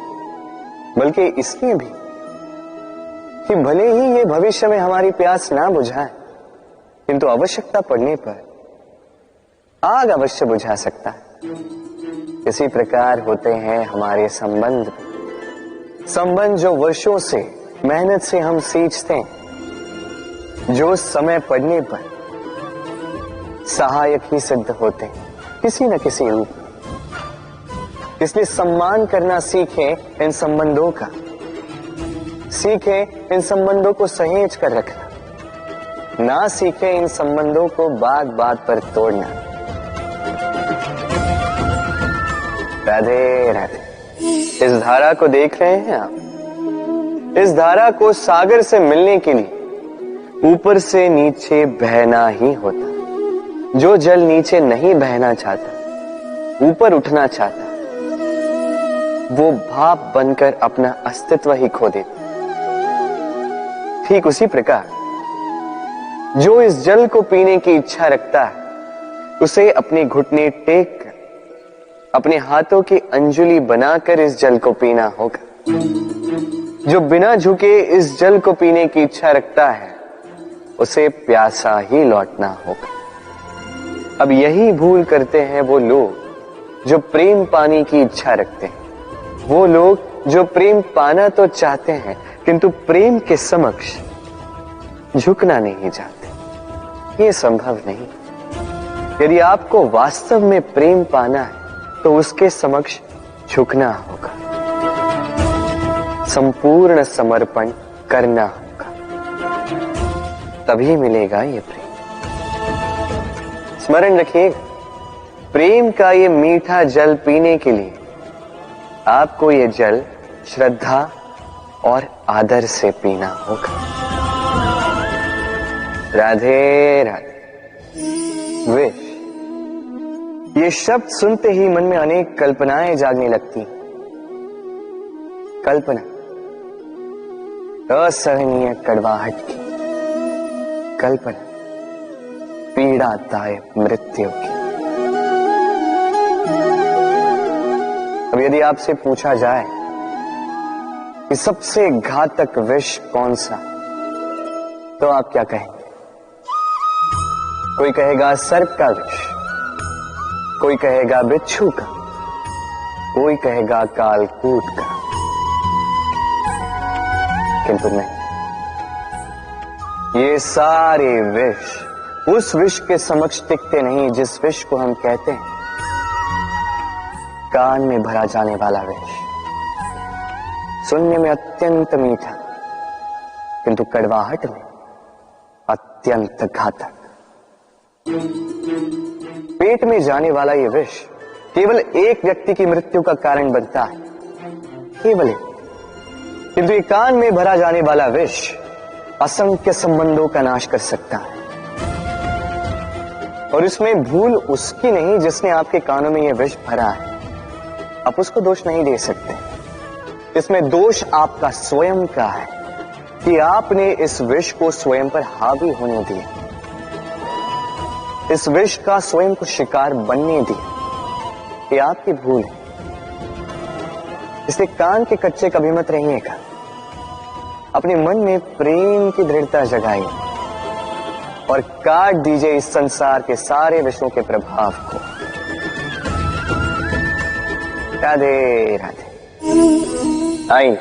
बल्कि इसलिए भी कि भले ही ये भविष्य में हमारी प्यास ना बुझाए, किंतु आवश्यकता पड़ने पर आग अवश्य बुझा सकता है। इसी प्रकार होते हैं हमारे संबंध, संबंध जो वर्षों से मेहनत से हम सींचते हैं, जो समय पड़ने पर सहायक ही सिद्ध होते हैं किसी न किसी रूप में। इसलिए सम्मान करना सीखें इन संबंधों का, सीखें इन संबंधों को सहेज कर रखना, ना सीखें इन संबंधों को बात बात पर तोड़ना। राधे राधे। इस धारा को देख रहे हैं आप? इस धारा को सागर से मिलने के लिए ऊपर से नीचे बहना ही होता। जो जल नीचे नहीं बहना चाहता, ऊपर उठना चाहता, वो भाप बनकर अपना अस्तित्व ही खो देता। ठीक उसी प्रकार जो इस जल को पीने की इच्छा रखता है, उसे अपने घुटने टेक कर, अपने हाथों की अंजुली बनाकर इस जल को पीना होगा। जो बिना झुके इस जल को पीने की इच्छा रखता है, उसे प्यासा ही लौटना होगा। अब यही भूल करते हैं वो लोग जो प्रेम पाने की इच्छा रखते हैं, वो लोग जो प्रेम पाना तो चाहते हैं किंतु प्रेम के समक्ष झुकना नहीं चाहते। ये संभव नहीं। यदि आपको वास्तव में प्रेम पाना है तो उसके समक्ष झुकना होगा, संपूर्ण समर्पण करना होगा, तभी मिलेगा ये प्रेम। स्मरण रखिएगा, प्रेम का ये मीठा जल पीने के लिए आपको ये जल श्रद्धा और आदर से पीना होगा। राधे राधे। विश, ये शब्द सुनते ही मन में अनेक कल्पनाएं जागने लगती। कल्पना असहनीय कड़वाहट की, कल्पना पीड़ादायक मृत्यु की। अब यदि आपसे पूछा जाए कि सबसे घातक विष कौन सा, तो आप क्या कहेंगे? कोई कहेगा सर्प का विष, कोई कहेगा बिच्छू का, कोई कहेगा कालकूट का, किंतु नहीं, ये सारे विष उस विष के समक्ष टिकते नहीं जिस विष को हम कहते हैं कान में भरा जाने वाला विष। सुनने में अत्यंत मीठा, किंतु कड़वाहट में अत्यंत घातक। पेट में जाने वाला यह विष केवल एक व्यक्ति की मृत्यु का कारण बनता है, केवल एक। किंतु ये कान में भरा जाने वाला विष असंख्य संबंधों का नाश कर सकता है। और इसमें भूल उसकी नहीं जिसने आपके कानों में यह विष भरा है, आप उसको दोष नहीं दे सकते। इसमें दोष आपका स्वयं का है, कि आपने इस विष को स्वयं पर हावी होने दिया, इस विष का स्वयं को शिकार बनने दिया। ये आपकी भूल है। इसे कान के कच्चे कभी मत रहिएगा। अपने मन में प्रेम की दृढ़ता जगाइए और काट दीजिए इस संसार के सारे विषयों के प्रभाव को। राधे राधे। आइए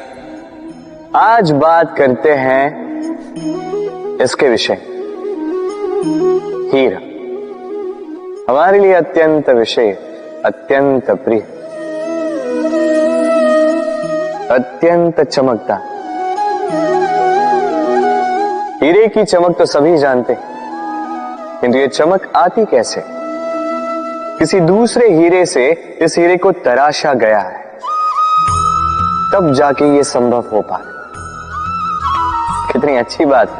आज बात करते हैं इसके विषय। हीरा हमारे लिए अत्यंत विषय, अत्यंत प्रिय, अत्यंत चमकता। हीरे की चमक तो सभी जानते हैं, किंतु ये चमक आती कैसे? किसी दूसरे हीरे से इस हीरे को तराशा गया है, तब जाके ये संभव हो पाता। कितनी अच्छी बात है।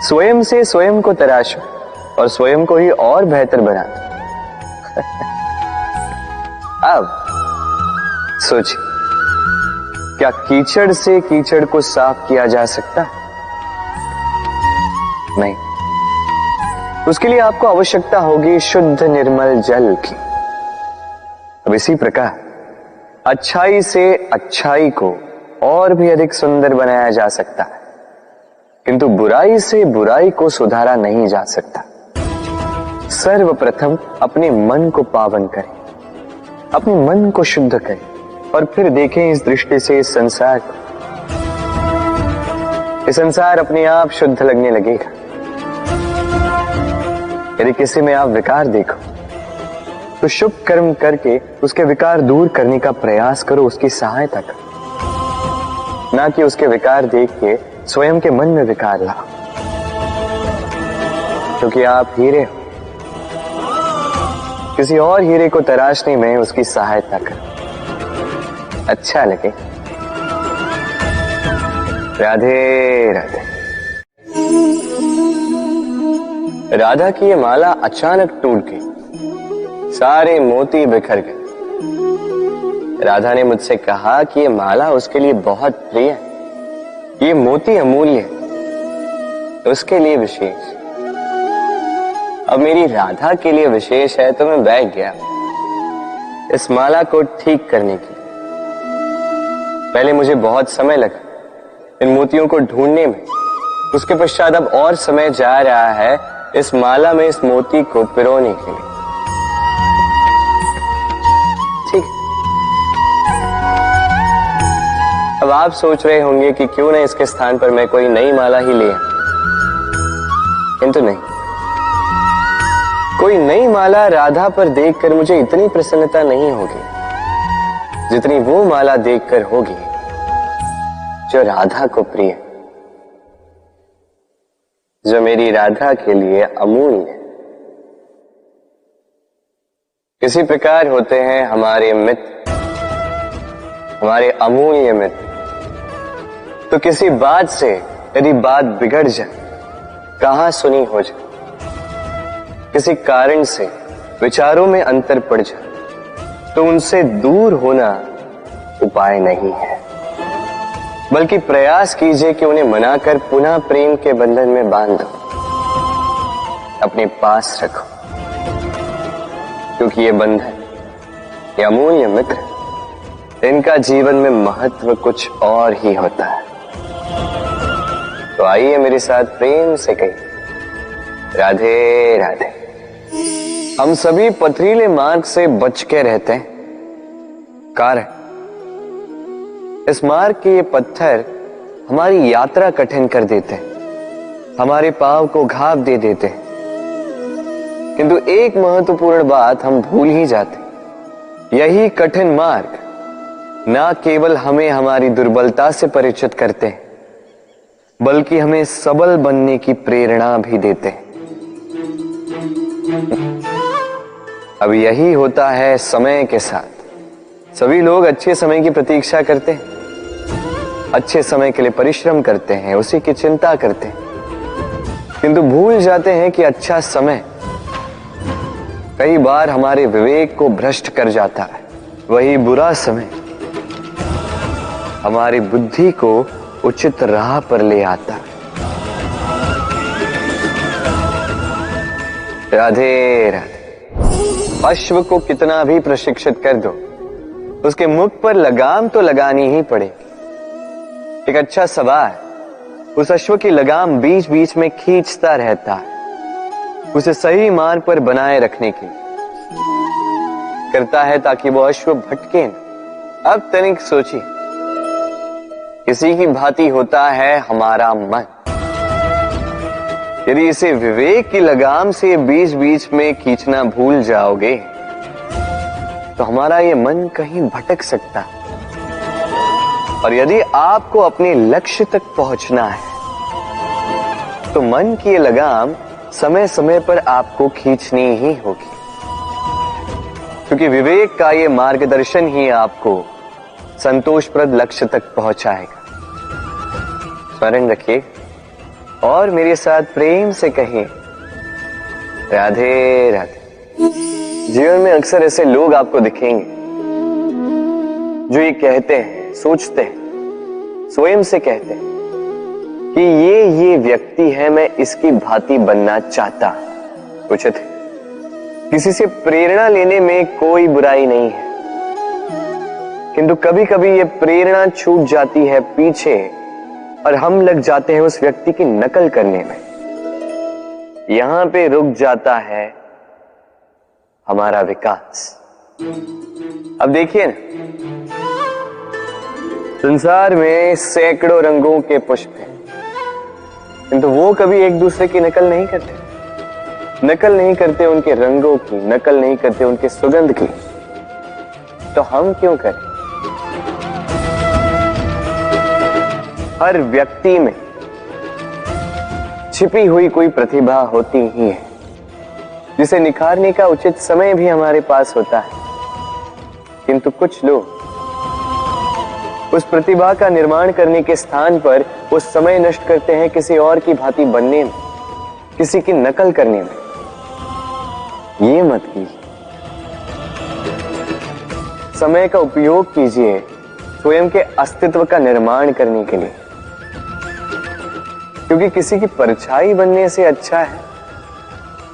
स्वयं से स्वयं को तराशो और स्वयं को ही और बेहतर बना दो। अब सोचिए, क्या कीचड़ से कीचड़ को साफ किया जा सकता है? नहीं। उसके लिए आपको आवश्यकता होगी शुद्ध निर्मल जल की। अब इसी प्रकार अच्छाई से अच्छाई को और भी अधिक सुंदर बनाया जा सकता है, किंतु बुराई से बुराई को सुधारा नहीं जा सकता। सर्वप्रथम अपने मन को पावन करें, अपने मन को शुद्ध करें और फिर देखें इस दृष्टि से इस संसार को। ये संसार अपने आप शुद्ध लगने लगेगा। यदि किसी में आप विकार देखो तो शुभ कर्म करके उसके विकार दूर करने का प्रयास करो, उसकी सहायता करो, ना कि उसके विकार देख के स्वयं के मन में विकार लाओ। क्योंकि आप हीरे हो, किसी और हीरे को तराशने में उसकी सहायता करो, अच्छा लगे। राधे राधे। राधा की ये माला अचानक टूट गई, सारे मोती बिखर गए। राधा ने मुझसे कहा कि ये माला उसके लिए बहुत प्रिय है, ये मोती अमूल्य है, उसके लिए विशेष। अब मेरी राधा के लिए विशेष है तो मैं बैठ गया इस माला को ठीक करने के लिए। पहले मुझे बहुत समय लगा इन मोतियों को ढूंढने में, उसके पश्चात अब और समय जा रहा है इस माला में इस मोती को पिरोने के लिए। ठीक। अब आप सोच रहे होंगे कि क्यों ना इसके स्थान पर मैं कोई नई माला ही ले आऊं, किंतु नहीं। कोई नई माला राधा पर देखकर मुझे इतनी प्रसन्नता नहीं होगी जितनी वो माला देखकर होगी जो राधा को प्रिय है, जो मेरी राधा के लिए अमूल्य है। इसी प्रकार होते हैं हमारे मित्र, हमारे अमूल्य मित्र। तो किसी बात से यदि बात बिगड़ जाए, कहां सुनी हो जाए, किसी कारण से विचारों में अंतर पड़ जाए, तो उनसे दूर होना उपाय नहीं है, बल्कि प्रयास कीजिए कि उन्हें मनाकर पुनः प्रेम के बंधन में बांध दो, अपने पास रखो। क्योंकि ये बंधन, ये अमूल्य मित्र, इनका जीवन में महत्व कुछ और ही होता है। तो आइए मेरे साथ प्रेम से कहिए राधे राधे। हम सभी पथरीले मार्ग से बच के रहते हैं, कारण इस मार्ग के ये पत्थर हमारी यात्रा कठिन कर देते हैं, हमारे पांव को घाव दे देते हैं। किंतु एक महत्वपूर्ण बात हम भूल ही जाते, यही कठिन मार्ग ना केवल हमें हमारी दुर्बलता से परिचित करते हैं, बल्कि हमें सबल बनने की प्रेरणा भी देते हैं। अब यही होता है समय के साथ। सभी लोग अच्छे समय की प्रतीक्षा करते हैं, अच्छे समय के लिए परिश्रम करते हैं, उसी की चिंता करते हैं, किंतु भूल जाते हैं कि अच्छा समय कई बार हमारे विवेक को भ्रष्ट कर जाता है। वही बुरा समय हमारी बुद्धि को उचित राह पर ले आता है। राधे राधे। अश्व को कितना भी प्रशिक्षित कर दो, उसके मुख पर लगाम तो लगानी ही पड़ेगी। एक अच्छा सवार उस अश्व की लगाम बीच बीच में खींचता रहता है, उसे सही मार्ग पर बनाए रखने की करता है ताकि वो अश्व भटके न। अब तनिक सोचिए, किसी की भांति होता है हमारा मन। यदि इसे विवेक की लगाम से बीच बीच में खींचना भूल जाओगे तो हमारा ये मन कहीं भटक सकता है। और यदि आपको अपने लक्ष्य तक पहुंचना है तो मन की ये लगाम समय समय पर आपको खींचनी ही होगी, क्योंकि विवेक का ये मार्गदर्शन ही आपको संतोषप्रद लक्ष्य तक पहुंचाएगा। स्मरण रखिए और मेरे साथ प्रेम से कहिए, राधे राधे। जीवन में अक्सर ऐसे लोग आपको दिखेंगे जो ये कहते हैं, सोचते हैं, स्वयं से कहते हैं कि ये व्यक्ति है, मैं इसकी भांति बनना चाहता। उचित है, किसी से प्रेरणा लेने में कोई बुराई नहीं है, किंतु कभी कभी ये प्रेरणा छूट जाती है पीछे और हम लग जाते हैं उस व्यक्ति की नकल करने में। यहां पे रुक जाता है हमारा विकास। अब देखिए ना, संसार में सैकड़ों रंगों के पुष्प हैं, किंतु वो कभी एक दूसरे की नकल नहीं करते। नकल नहीं करते उनके रंगों की, नकल नहीं करते उनके सुगंध की। तो हम क्यों करें? हर व्यक्ति में छिपी हुई कोई प्रतिभा होती ही है, जिसे निखारने का उचित समय भी हमारे पास होता है, किंतु कुछ लोग उस प्रतिभा का निर्माण करने के स्थान पर वो समय नष्ट करते हैं किसी और की भांति बनने में, किसी की नकल करने में। ये मत कीजिए। समय का उपयोग कीजिए स्वयं के अस्तित्व का निर्माण करने के लिए, क्योंकि किसी की परछाई बनने से अच्छा है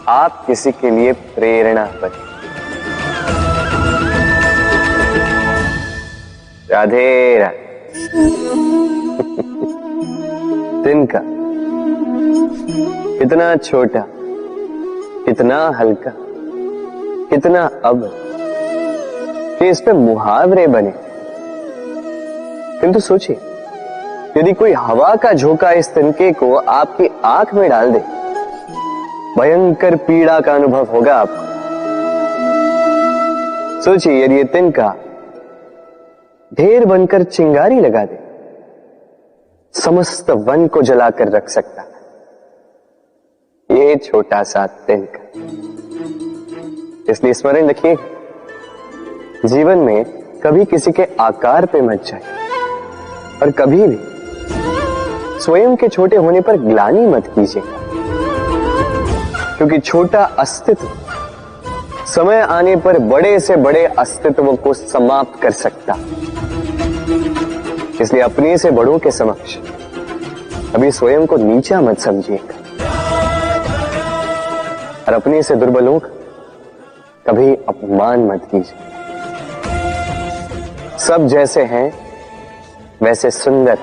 आप किसी के लिए प्रेरणा बने। राधे राधे। तिनका कितना छोटा, कितना हल्का, कितना अब कि इस पे मुहावरे बने। किंतु सोचिए, यदि कोई हवा का झोंका इस तिनके को आपकी आंख में डाल दे, भयंकर पीड़ा का अनुभव होगा आपको। सोचिए, यदि ये तिनका ढेर बनकर चिंगारी लगा दे, समस्त वन को जलाकर रख सकता है ये छोटा सा तिनका। इसलिए स्मरण रखिए, जीवन में कभी किसी के आकार पे मत जाइए और कभी भी स्वयं के छोटे होने पर ग्लानि मत कीजिए, क्योंकि छोटा अस्तित्व समय आने पर बड़े से बड़े अस्तित्व को समाप्त कर सकता। इसलिए अपने से बड़ों के समक्ष अभी स्वयं को नीचा मत समझिएगा और अपने से दुर्बलों का कभी अपमान मत कीजिए। सब जैसे हैं वैसे सुंदर,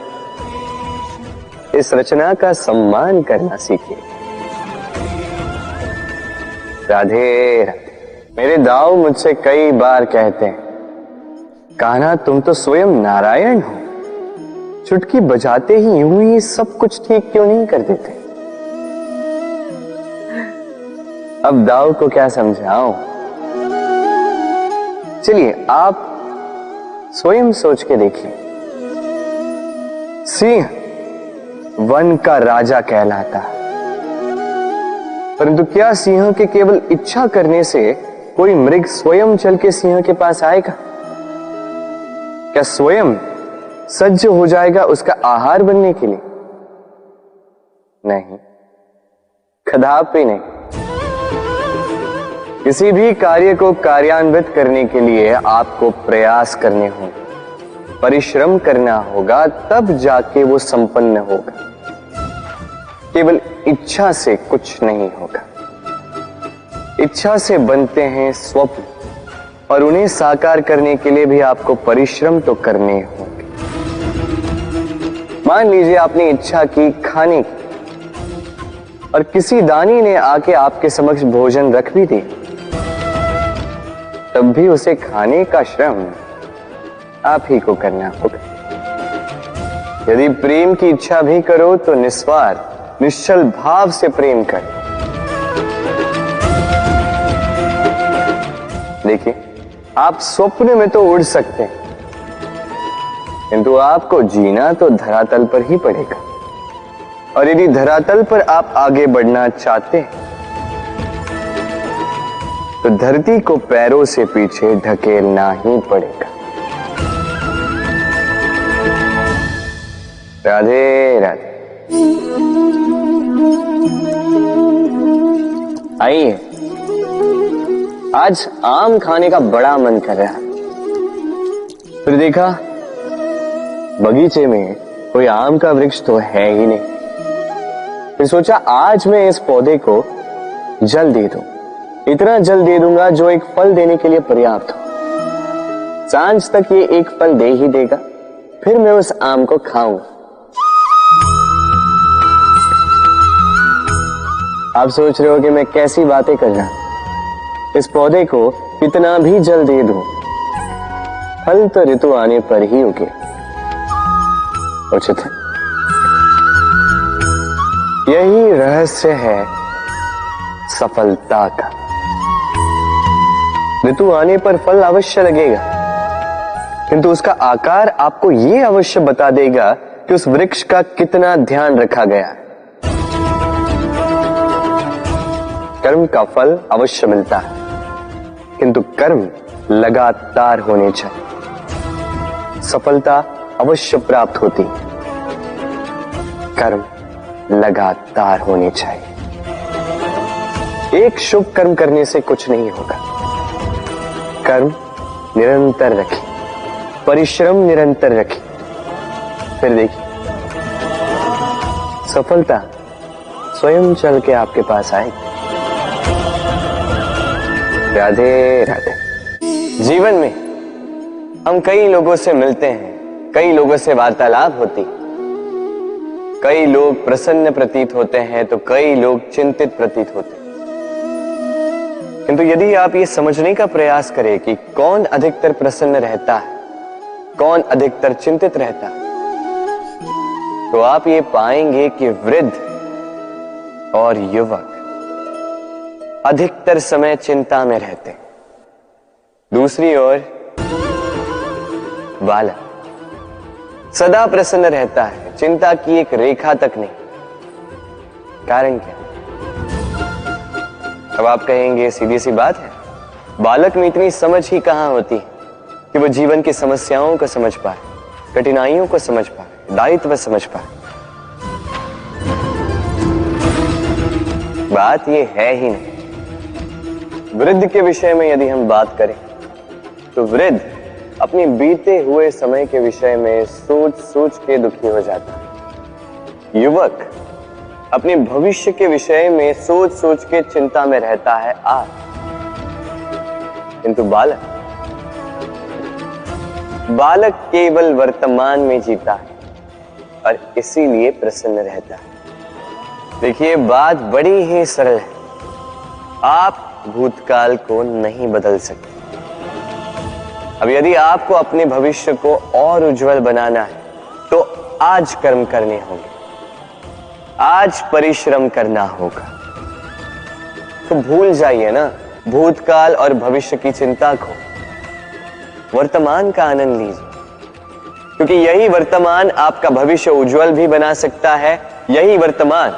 इस रचना का सम्मान करना सीखिए। राधे राधे। मेरे दाऊ मुझसे कई बार कहते हैं, कान्हा तुम तो स्वयं नारायण हो, चुटकी बजाते ही यूं ही सब कुछ ठीक क्यों नहीं कर देते? अब दाऊ को क्या समझाऊं? चलिए आप स्वयं सोच के देखिए। सिंह वन का राजा कहलाता है, परंतु क्या सिंह के केवल इच्छा करने से कोई मृग स्वयं चल के सिंह के पास आएगा? क्या स्वयं सज्ज हो जाएगा उसका आहार बनने के लिए? नहीं, कदापि नहीं। किसी भी कार्य को कार्यान्वित करने के लिए आपको प्रयास करने होंगे परिश्रम करना होगा, तब जाके वो संपन्न होगा। केवल इच्छा से कुछ नहीं होगा। इच्छा से बनते हैं स्वप्न, और उन्हें साकार करने के लिए भी आपको परिश्रम तो करने होंगे। मान लीजिए आपने इच्छा की खाने की, और किसी दानी ने आके आपके समक्ष भोजन रख भी दिया, तब भी उसे खाने का श्रम आप ही को करना होगा। यदि प्रेम की इच्छा भी करो तो निस्वार्थ निश्चल भाव से प्रेम करो। देखिए, आप स्वप्न में तो उड़ सकते हैं, किंतु आपको जीना तो धरातल पर ही पड़ेगा। और यदि धरातल पर आप आगे बढ़ना चाहते हैं तो धरती को पैरों से पीछे ढकेलना ही पड़ेगा। राधे राधे। आइए, आज आम खाने का बड़ा मन कर रहा है। फिर देखा बगीचे में कोई आम का वृक्ष तो है ही नहीं। फिर सोचा आज मैं इस पौधे को जल दे दूं, इतना जल दे दूंगा जो एक फल देने के लिए पर्याप्त हो। सांझ तक ये एक फल दे ही देगा, फिर मैं उस आम को खाऊंगा। आप सोच रहे हो कि मैं कैसी बातें कर रहा हूं। इस पौधे को कितना भी जल दे दूं, फल तो ऋतु आने पर ही उगे। उचित है। यही रहस्य है सफलता का। ऋतु आने पर फल अवश्य लगेगा, किंतु उसका आकार आपको यह अवश्य बता देगा कि उस वृक्ष का कितना ध्यान रखा गया है। कर्म का फल अवश्य मिलता है, किंतु कर्म लगातार होने चाहिए। सफलता अवश्य प्राप्त होती, कर्म लगातार होने चाहिए। एक शुभ कर्म करने से कुछ नहीं होगा। कर्म निरंतर रखें, परिश्रम निरंतर रखें, फिर देखिए सफलता स्वयं चल के आपके पास आएगी। राधे राधे। जीवन में हम कई लोगों से मिलते हैं, कई लोगों से वार्तालाप होती, कई लोग प्रसन्न प्रतीत होते हैं तो कई लोग चिंतित प्रतीत होते हैं। किंतु यदि आप ये समझने का प्रयास करें कि कौन अधिकतर प्रसन्न रहता है, कौन अधिकतर चिंतित रहता है, तो आप ये पाएंगे कि वृद्ध और युवक अधिकतर समय चिंता में रहते हैं। दूसरी ओर बालक सदा प्रसन्न रहता है, चिंता की एक रेखा तक नहीं। कारण क्या? अब आप कहेंगे सीधी सी बात है, बालक में इतनी समझ ही कहां होती है कि वो जीवन की समस्याओं को समझ पाए, कठिनाइयों को समझ पाए, दायित्व समझ पाए। बात ये है ही नहीं। वृद्ध के विषय में यदि हम बात करें तो वृद्ध अपने बीते हुए समय के विषय में सोच सोच के दुखी हो जाता है। युवक अपने भविष्य के विषय में सोच सोच के चिंता में रहता है आज। किंतु बालक केवल वर्तमान में जीता है और इसीलिए प्रसन्न रहता है। देखिए, बात बड़ी ही सरल है। आप भूतकाल को नहीं बदल सकते। अब यदि आपको अपने भविष्य को और उज्जवल बनाना है तो आज कर्म करने होंगे, आज परिश्रम करना होगा। तो भूल जाइए ना भूतकाल और भविष्य की चिंता को, वर्तमान का आनंद लीजिए, क्योंकि यही वर्तमान आपका भविष्य उज्जवल भी बना सकता है। यही वर्तमान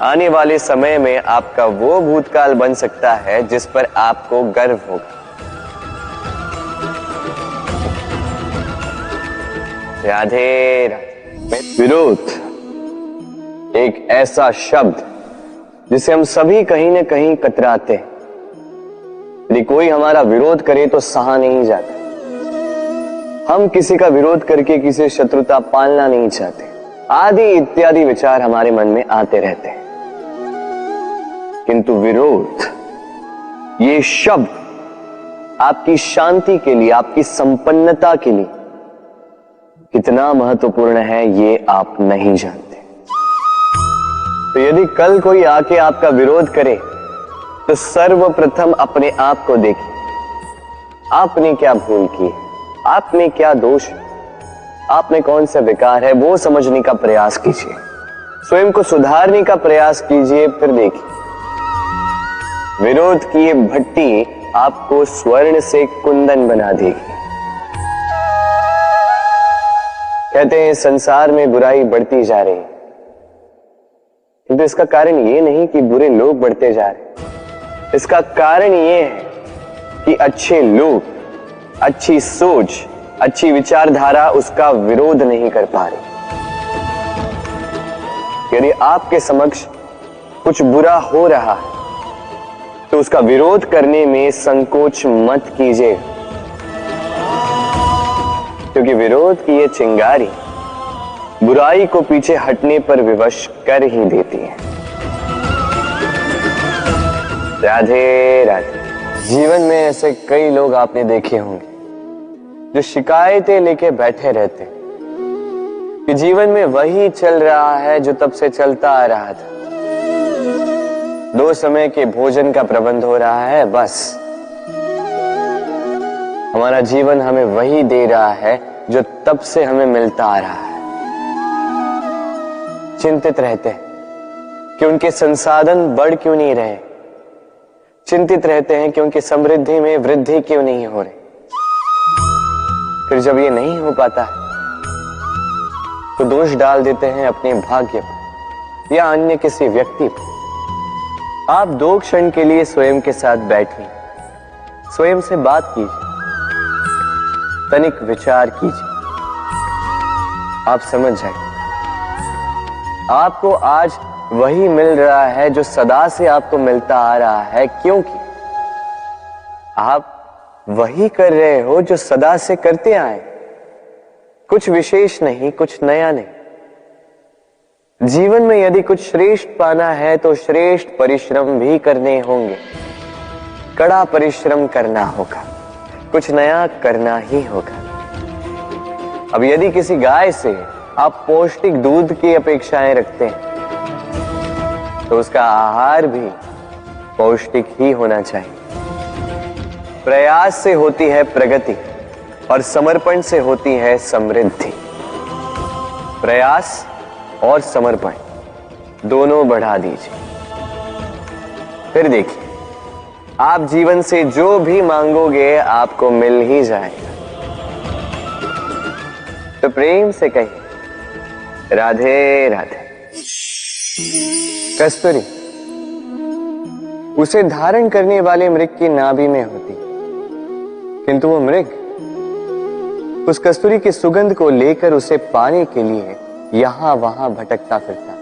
आने वाले समय में आपका वो भूतकाल बन सकता है जिस पर आपको गर्व होगा। राधे राधे। विरोध एक ऐसा शब्द जिसे हम सभी कहीं ना कहीं कतराते हैं। यदि कोई हमारा विरोध करे तो सहा नहीं जाता। हम किसी का विरोध करके किसी शत्रुता पालना नहीं चाहते, आदि इत्यादि विचार हमारे मन में आते रहते हैं। किंतु विरोध, ये शब्द आपकी शांति के लिए, आपकी संपन्नता के लिए कितना महत्वपूर्ण है, ये आप नहीं जानते। तो यदि कल कोई आके आपका विरोध करे तो सर्वप्रथम अपने आप को देखिए, आपने क्या भूल की है, आपने क्या दोष, आप में कौन सा विकार है, वो समझने का प्रयास कीजिए, स्वयं को सुधारने का प्रयास कीजिए। फिर देखिए, विरोध की ये भट्टी आपको स्वर्ण से कुंदन बना देगी। कहते हैं संसार में बुराई बढ़ती जा रही है, किंतु इसका कारण ये नहीं कि बुरे लोग बढ़ते जा रहे हैं। इसका कारण ये है कि अच्छे लोग, अच्छी सोच, अच्छी विचारधारा उसका विरोध नहीं कर पा रही। यदि आपके समक्ष कुछ बुरा हो रहा है तो उसका विरोध करने में संकोच मत कीजिए, क्योंकि विरोध की ये चिंगारी बुराई को पीछे हटने पर विवश कर ही देती है। राधे राधे। जीवन में ऐसे कई लोग आपने देखे होंगे जो शिकायतें लेके बैठे रहते कि जीवन में वही चल रहा है जो तब से चलता आ रहा था। 2 समय के भोजन का प्रबंध हो रहा है, बस हमारा जीवन हमें वही दे रहा है जो तब से हमें मिलता आ रहा है। चिंतित रहते हैं कि उनके संसाधन बढ़ क्यों नहीं रहे, चिंतित रहते हैं कि उनकी समृद्धि में वृद्धि क्यों नहीं हो रही। फिर जब ये नहीं हो पाता है तो दोष डाल देते हैं अपने भाग्य पर या अन्य किसी व्यक्ति पर। आप 2 क्षण के लिए स्वयं के साथ बैठिए, स्वयं से बात कीजिए, तनिक विचार कीजिए, आप समझ जाएंगे आपको आज वही मिल रहा है जो सदा से आपको मिलता आ रहा है, क्योंकि आप वही कर रहे हो जो सदा से करते आए। कुछ विशेष नहीं, कुछ नया नहीं। जीवन में यदि कुछ श्रेष्ठ पाना है तो श्रेष्ठ परिश्रम भी करने होंगे, कड़ा परिश्रम करना होगा, कुछ नया करना ही होगा। अब यदि किसी गाय से आप पौष्टिक दूध की अपेक्षाएं रखते हैं तो उसका आहार भी पौष्टिक ही होना चाहिए। प्रयास से होती है प्रगति और समर्पण से होती है समृद्धि। प्रयास और समर्पण दोनों बढ़ा दीजिए, फिर देखिए आप जीवन से जो भी मांगोगे आपको मिल ही जाएगा। तो प्रेम से कहिए राधे राधे। कस्तूरी उसे धारण करने वाले मृग की नाभि में होती, किंतु वो मृग उस कस्तूरी की सुगंध को लेकर उसे पाने के लिए यहां वहां भटकता फिरता।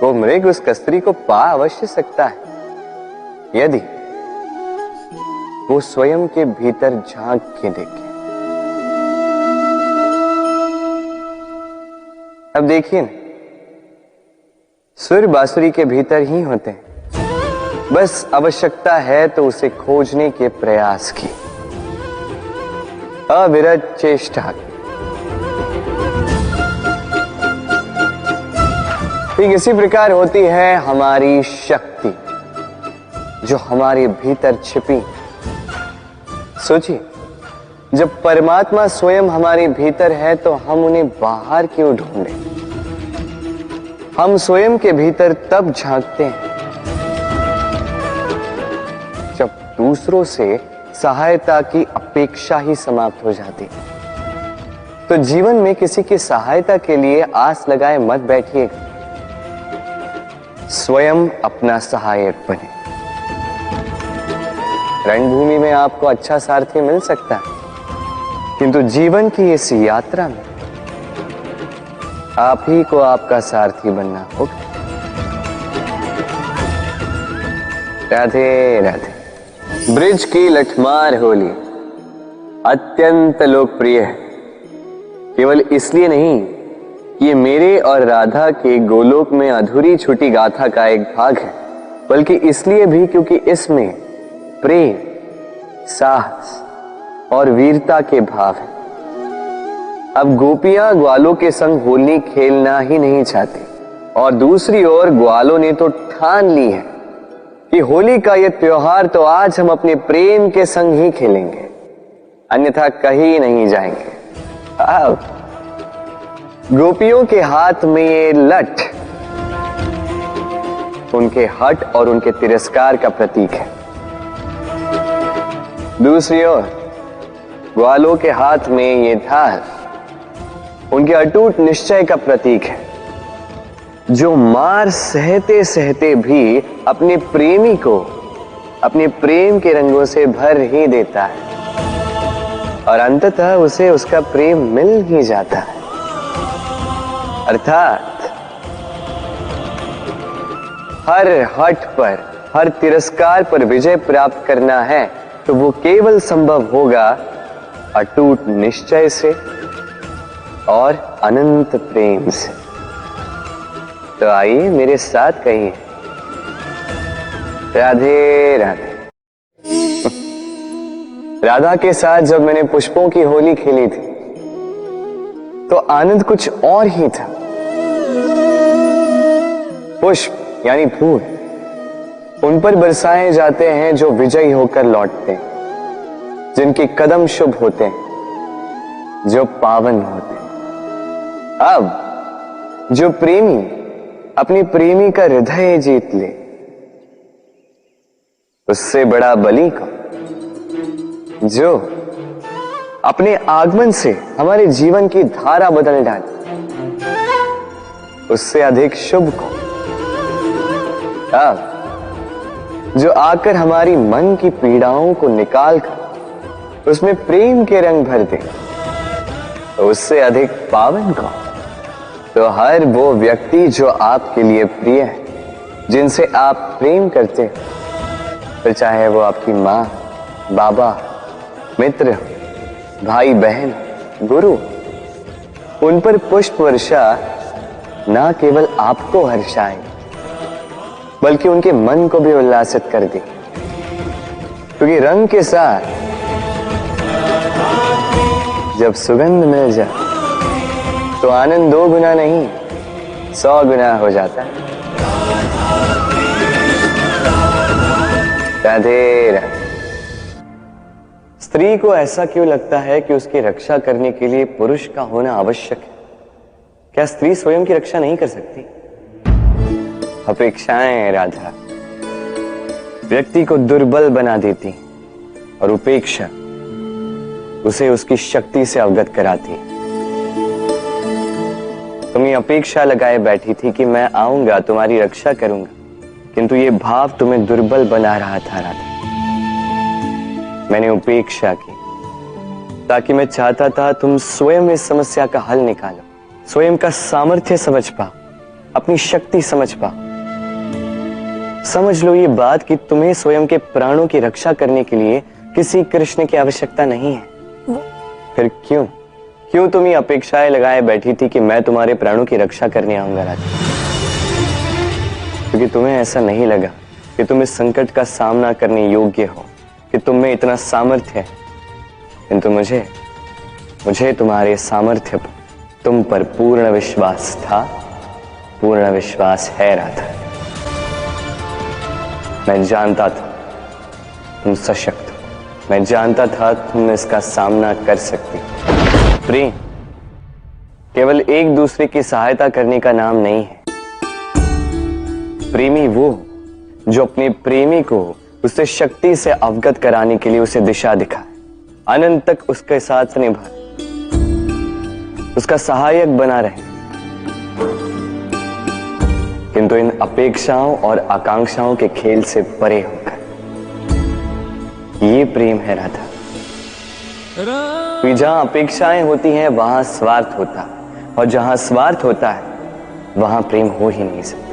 वो मृग उस कस्तूरी को पा अवश्य सकता है यदि वो स्वयं के भीतर झांक के देखे। अब देखिए ना, सुर बांसुरी के भीतर ही होते हैं, बस आवश्यकता है तो उसे खोजने के प्रयास की, अविरत चेष्टा की। ठीक इसी प्रकार होती है हमारी शक्ति जो हमारे भीतर छिपी। सोचिए, जब परमात्मा स्वयं हमारे भीतर है तो हम उन्हें बाहर क्यों ढूंढें? हम स्वयं के भीतर तब झांकते हैं जब दूसरों से सहायता की अपेक्षा ही समाप्त हो जाती। तो जीवन में किसी की सहायता के लिए आस लगाए मत बैठिएगा, स्वयं अपना सहायक बने। रणभूमि में आपको अच्छा सारथी मिल सकता है, किंतु जीवन की इस यात्रा में आप ही को आपका सारथी बनना होगा। राधे राधे। ब्रिज की लठमार होली, अत्यंत लोकप्रिय है। केवल इसलिए नहीं कि ये मेरे और राधा के गोलोक में अधूरी छूटी गाथा का एक भाग है, बल्कि इसलिए भी क्योंकि इसमें प्रेम, साहस और वीरता के भाव है। अब गोपियां ग्वालों के संग होली खेलना ही नहीं चाहती, और दूसरी ओर ग्वालों ने तो ठान ली है कि होली का यह त्योहार तो आज हम अपने प्रेम के संग ही खेलेंगे, अन्यथा कहीं नहीं जाएंगे। अब गोपियों के हाथ में ये लठ उनके हठ और उनके तिरस्कार का प्रतीक है। दूसरी ओर ग्वालों के हाथ में ये धार उनके अटूट निश्चय का प्रतीक है, जो मार सहते सहते भी अपने प्रेमी को अपने प्रेम के रंगों से भर ही देता है और अंततः उसे उसका प्रेम मिल ही जाता है। अर्थात हर हठ पर, हर तिरस्कार पर विजय प्राप्त करना है तो वो केवल संभव होगा अटूट निश्चय से और अनंत प्रेम से। तो आइए मेरे साथ कहिए, राधे राधे। राधा के साथ जब मैंने पुष्पों की होली खेली थी तो आनंद कुछ और ही था। पुष्प यानी फूल, उन पर बरसाए जाते हैं जो विजयी होकर लौटते हैं, जिनके कदम शुभ होते हैं, जो पावन होते हैं। अब जो प्रेमी अपनी प्रेमी का हृदय जीत ले, उससे बड़ा बलि को, जो अपने आगमन से हमारे जीवन की धारा बदल डाले, उससे अधिक शुभ को। अब जो आकर हमारी मन की पीड़ाओं को निकाल कर उसमें प्रेम के रंग भर दे, तो उससे अधिक पावन को। तो हर वो व्यक्ति जो आपके लिए प्रिय है, जिनसे आप प्रेम करते हैं, फिर चाहे वो आपकी माँ, बाबा, मित्र, भाई बहन, गुरु, उन पर पुष्प वर्षा ना केवल आपको हर्षाए बल्कि उनके मन को भी उल्लासित कर दे, क्योंकि रंग के साथ जब सुगंध मिल जाए तो आनंद 2 गुना नहीं 100 गुना हो जाता है। राधे राधे। स्त्री को ऐसा क्यों लगता है कि उसकी रक्षा करने के लिए पुरुष का होना आवश्यक है? क्या स्त्री स्वयं की रक्षा नहीं कर सकती? अपेक्षाएं राधा व्यक्ति को दुर्बल बना देती और उपेक्षा उसे उसकी शक्ति से अवगत कराती। तुम ये अपेक्षा लगाए बैठी थी कि मैं आऊंगा, तुम्हारी रक्षा करूंगा, किंतु ये भाव तुम्हें दुर्बल बना रहा था राधा। मैंने उपेक्षा की ताकि मैं चाहता था तुम स्वयं इस समस्या का हल निकालो, स्वयं का सामर्थ्य समझ पाओ, अपनी शक्ति समझ पाओ। समझ लो ये बात कि तुम्हें स्वयं के प्राणों की रक्षा करने के लिए किसी कृष्ण की आवश्यकता नहीं है। फिर क्यों तुम ये अपेक्षाएं लगाए बैठी थी कि मैं तुम्हारे प्राणों की रक्षा करने आऊंगा राधा? क्योंकि तुम्हें ऐसा नहीं लगा कि तुम इस संकट का सामना करने योग्य हो, कि तुम में इतना सामर्थ्य है। किंतु मुझे तुम्हारे सामर्थ्य पर, तुम पर पूर्ण विश्वास था, पूर्ण विश्वास है राधा। मैं जानता था तुम सशक्त हो, मैं जानता था तुम इसका सामना कर सकती हो। प्रेम केवल एक दूसरे की सहायता करने का नाम नहीं है। प्रेमी वो जो अपने प्रेमी को उसे शक्ति से अवगत कराने के लिए उसे दिशा दिखाए, अनंत तक उसके साथ निभाए, उसका सहायक बना रहे। किंतु इन अपेक्षाओं और आकांक्षाओं के खेल से परे होकर, ये प्रेम है राधा। जहां अपेक्षाएं होती हैं वहां स्वार्थ होता है, और जहां स्वार्थ होता है वहां प्रेम हो ही नहीं सकता।